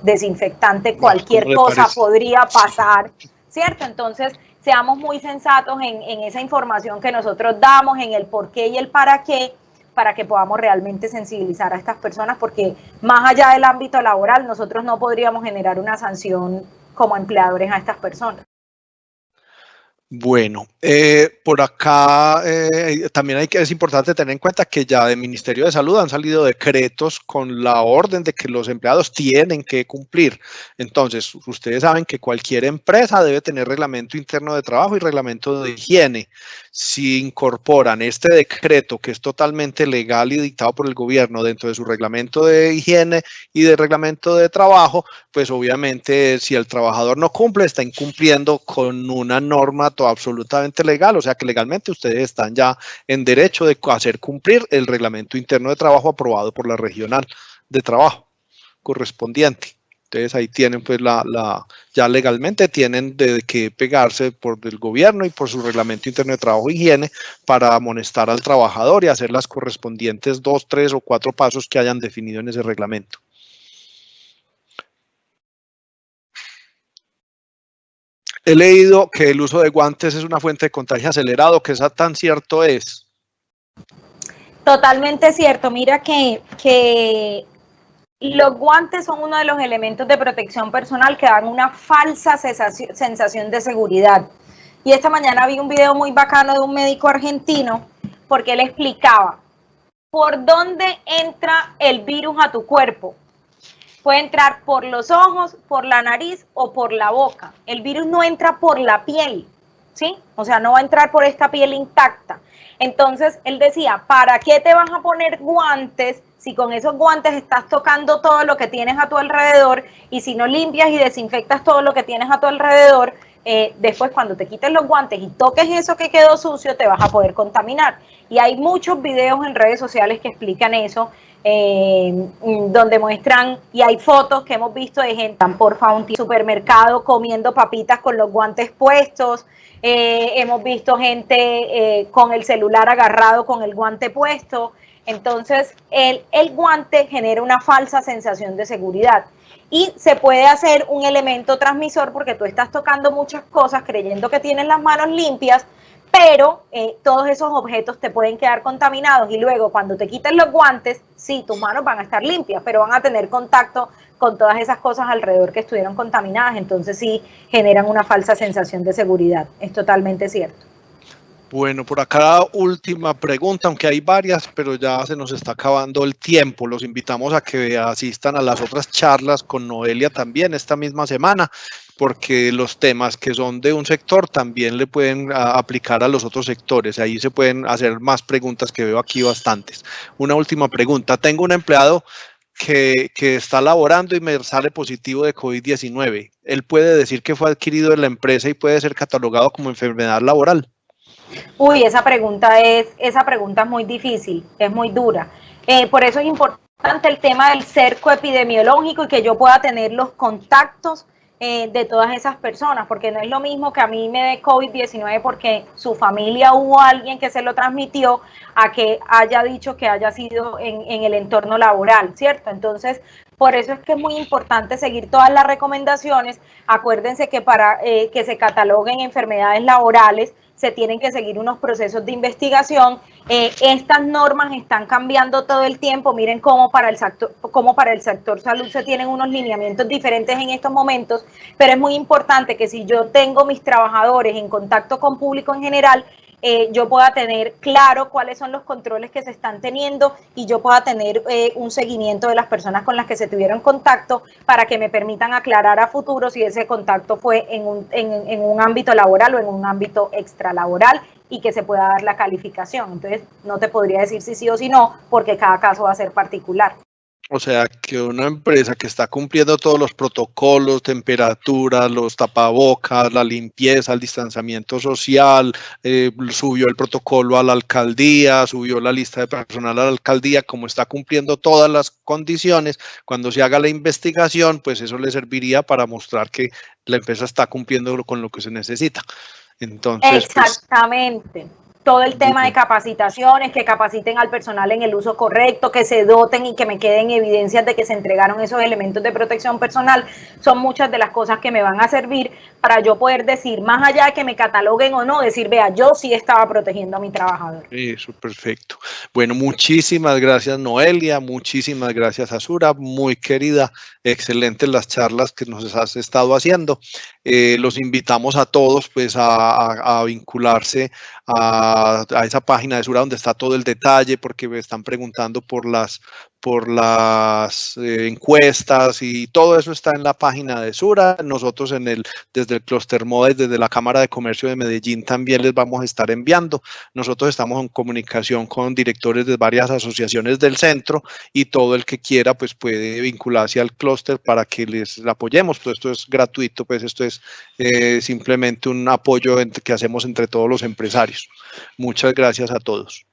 desinfectante, cualquier cosa podría pasar, ¿cierto? Entonces, seamos muy sensatos en esa información que nosotros damos, en el por qué y el para qué, para que podamos realmente sensibilizar a estas personas, porque más allá del ámbito laboral, nosotros no podríamos generar una sanción como empleadores a estas personas. Bueno, por acá también es importante tener en cuenta que ya del Ministerio de Salud han salido decretos con la orden de que los empleados tienen que cumplir. Entonces, ustedes saben que cualquier empresa debe tener reglamento interno de trabajo y reglamento de higiene. Si incorporan este decreto, que es totalmente legal y dictado por el gobierno, dentro de su reglamento de higiene y de reglamento de trabajo, pues obviamente si el trabajador no cumple, está incumpliendo con una norma absolutamente legal, o sea que legalmente ustedes están ya en derecho de hacer cumplir el reglamento interno de trabajo aprobado por la regional de trabajo correspondiente. Entonces ahí tienen pues ya legalmente tienen de que pegarse por el gobierno y por su reglamento interno de trabajo e higiene para amonestar al trabajador y hacer las correspondientes 2, 3 o 4 pasos que hayan definido en ese reglamento. He leído que el uso de guantes es una fuente de contagio acelerado, que esa tan cierto es. Totalmente cierto. Mira que los guantes son uno de los elementos de protección personal que dan una falsa sensación de seguridad. Y esta mañana vi un video muy bacano de un médico argentino porque él explicaba por dónde entra el virus a tu cuerpo. Puede entrar por los ojos, por la nariz o por la boca. El virus no entra por la piel, ¿sí? O sea, no va a entrar por esta piel intacta. Entonces, él decía, ¿para qué te vas a poner guantes si con esos guantes estás tocando todo lo que tienes a tu alrededor y si no limpias y desinfectas todo lo que tienes a tu alrededor, después cuando te quites los guantes y toques eso que quedó sucio, te vas a poder contaminar? Y hay muchos videos en redes sociales que explican eso, donde muestran, y hay fotos que hemos visto de gente porfa, un supermercado comiendo papitas con los guantes puestos, hemos visto gente con el celular agarrado con el guante puesto. Entonces el guante genera una falsa sensación de seguridad y se puede hacer un elemento transmisor porque tú estás tocando muchas cosas creyendo que tienes las manos limpias, pero todos esos objetos te pueden quedar contaminados y luego cuando te quiten los guantes, sí, tus manos van a estar limpias, pero van a tener contacto con todas esas cosas alrededor que estuvieron contaminadas, entonces sí generan una falsa sensación de seguridad, es totalmente cierto. Bueno, por acá última pregunta, aunque hay varias, pero ya se nos está acabando el tiempo. Los invitamos a que asistan a las otras charlas con Noelia también esta misma semana, porque los temas que son de un sector también le pueden aplicar a los otros sectores. Ahí se pueden hacer más preguntas que veo aquí bastantes. Una última pregunta. Tengo un empleado que está laborando y me sale positivo de COVID-19. ¿Él puede decir que fue adquirido en la empresa y puede ser catalogado como enfermedad laboral? Uy, esa pregunta es muy difícil, es muy dura. Por eso es importante el tema del cerco epidemiológico y que yo pueda tener los contactos de todas esas personas, porque no es lo mismo que a mí me dé COVID-19 porque su familia hubo alguien que se lo transmitió a que haya dicho que haya sido en el entorno laboral, ¿cierto? Entonces, por eso es que es muy importante seguir todas las recomendaciones. Acuérdense que para que se cataloguen enfermedades laborales, se tienen que seguir unos procesos de investigación. Estas normas están cambiando todo el tiempo. Miren cómo para el sector salud se tienen unos lineamientos diferentes en estos momentos, pero es muy importante que si yo tengo mis trabajadores en contacto con público en general, yo pueda tener claro cuáles son los controles que se están teniendo y yo pueda tener un seguimiento de las personas con las que se tuvieron contacto para que me permitan aclarar a futuro si ese contacto fue en un ámbito laboral o en un ámbito extralaboral y que se pueda dar la calificación. Entonces, no te podría decir si sí o si no, porque cada caso va a ser particular. O sea, que una empresa que está cumpliendo todos los protocolos, temperatura, los tapabocas, la limpieza, el distanciamiento social, subió el protocolo a la alcaldía, subió la lista de personal a la alcaldía, como está cumpliendo todas las condiciones, cuando se haga la investigación, pues eso le serviría para mostrar que la empresa está cumpliendo con lo que se necesita. Entonces, exactamente. Pues, todo el tema de capacitaciones, que capaciten al personal en el uso correcto, que se doten y que me queden evidencias de que se entregaron esos elementos de protección personal, son muchas de las cosas que me van a servir para yo poder decir, más allá de que me cataloguen o no, decir, vea, yo sí estaba protegiendo a mi trabajador. Eso, perfecto. Bueno, muchísimas gracias, Noelia, muchísimas gracias, Azura, muy querida, excelentes las charlas que nos has estado haciendo. Los invitamos a todos pues a vincularse a esa página de Sura donde está todo el detalle, porque me están preguntando por las encuestas y todo eso está en la página de Sura. Nosotros desde el Cluster Modes, desde la Cámara de Comercio de Medellín también les vamos a estar enviando. Nosotros estamos en comunicación con directores de varias asociaciones del centro y todo el que quiera pues puede vincularse al clúster para que les apoyemos. Pues esto es gratuito, pues esto es simplemente un apoyo que hacemos entre todos los empresarios. Muchas gracias a todos.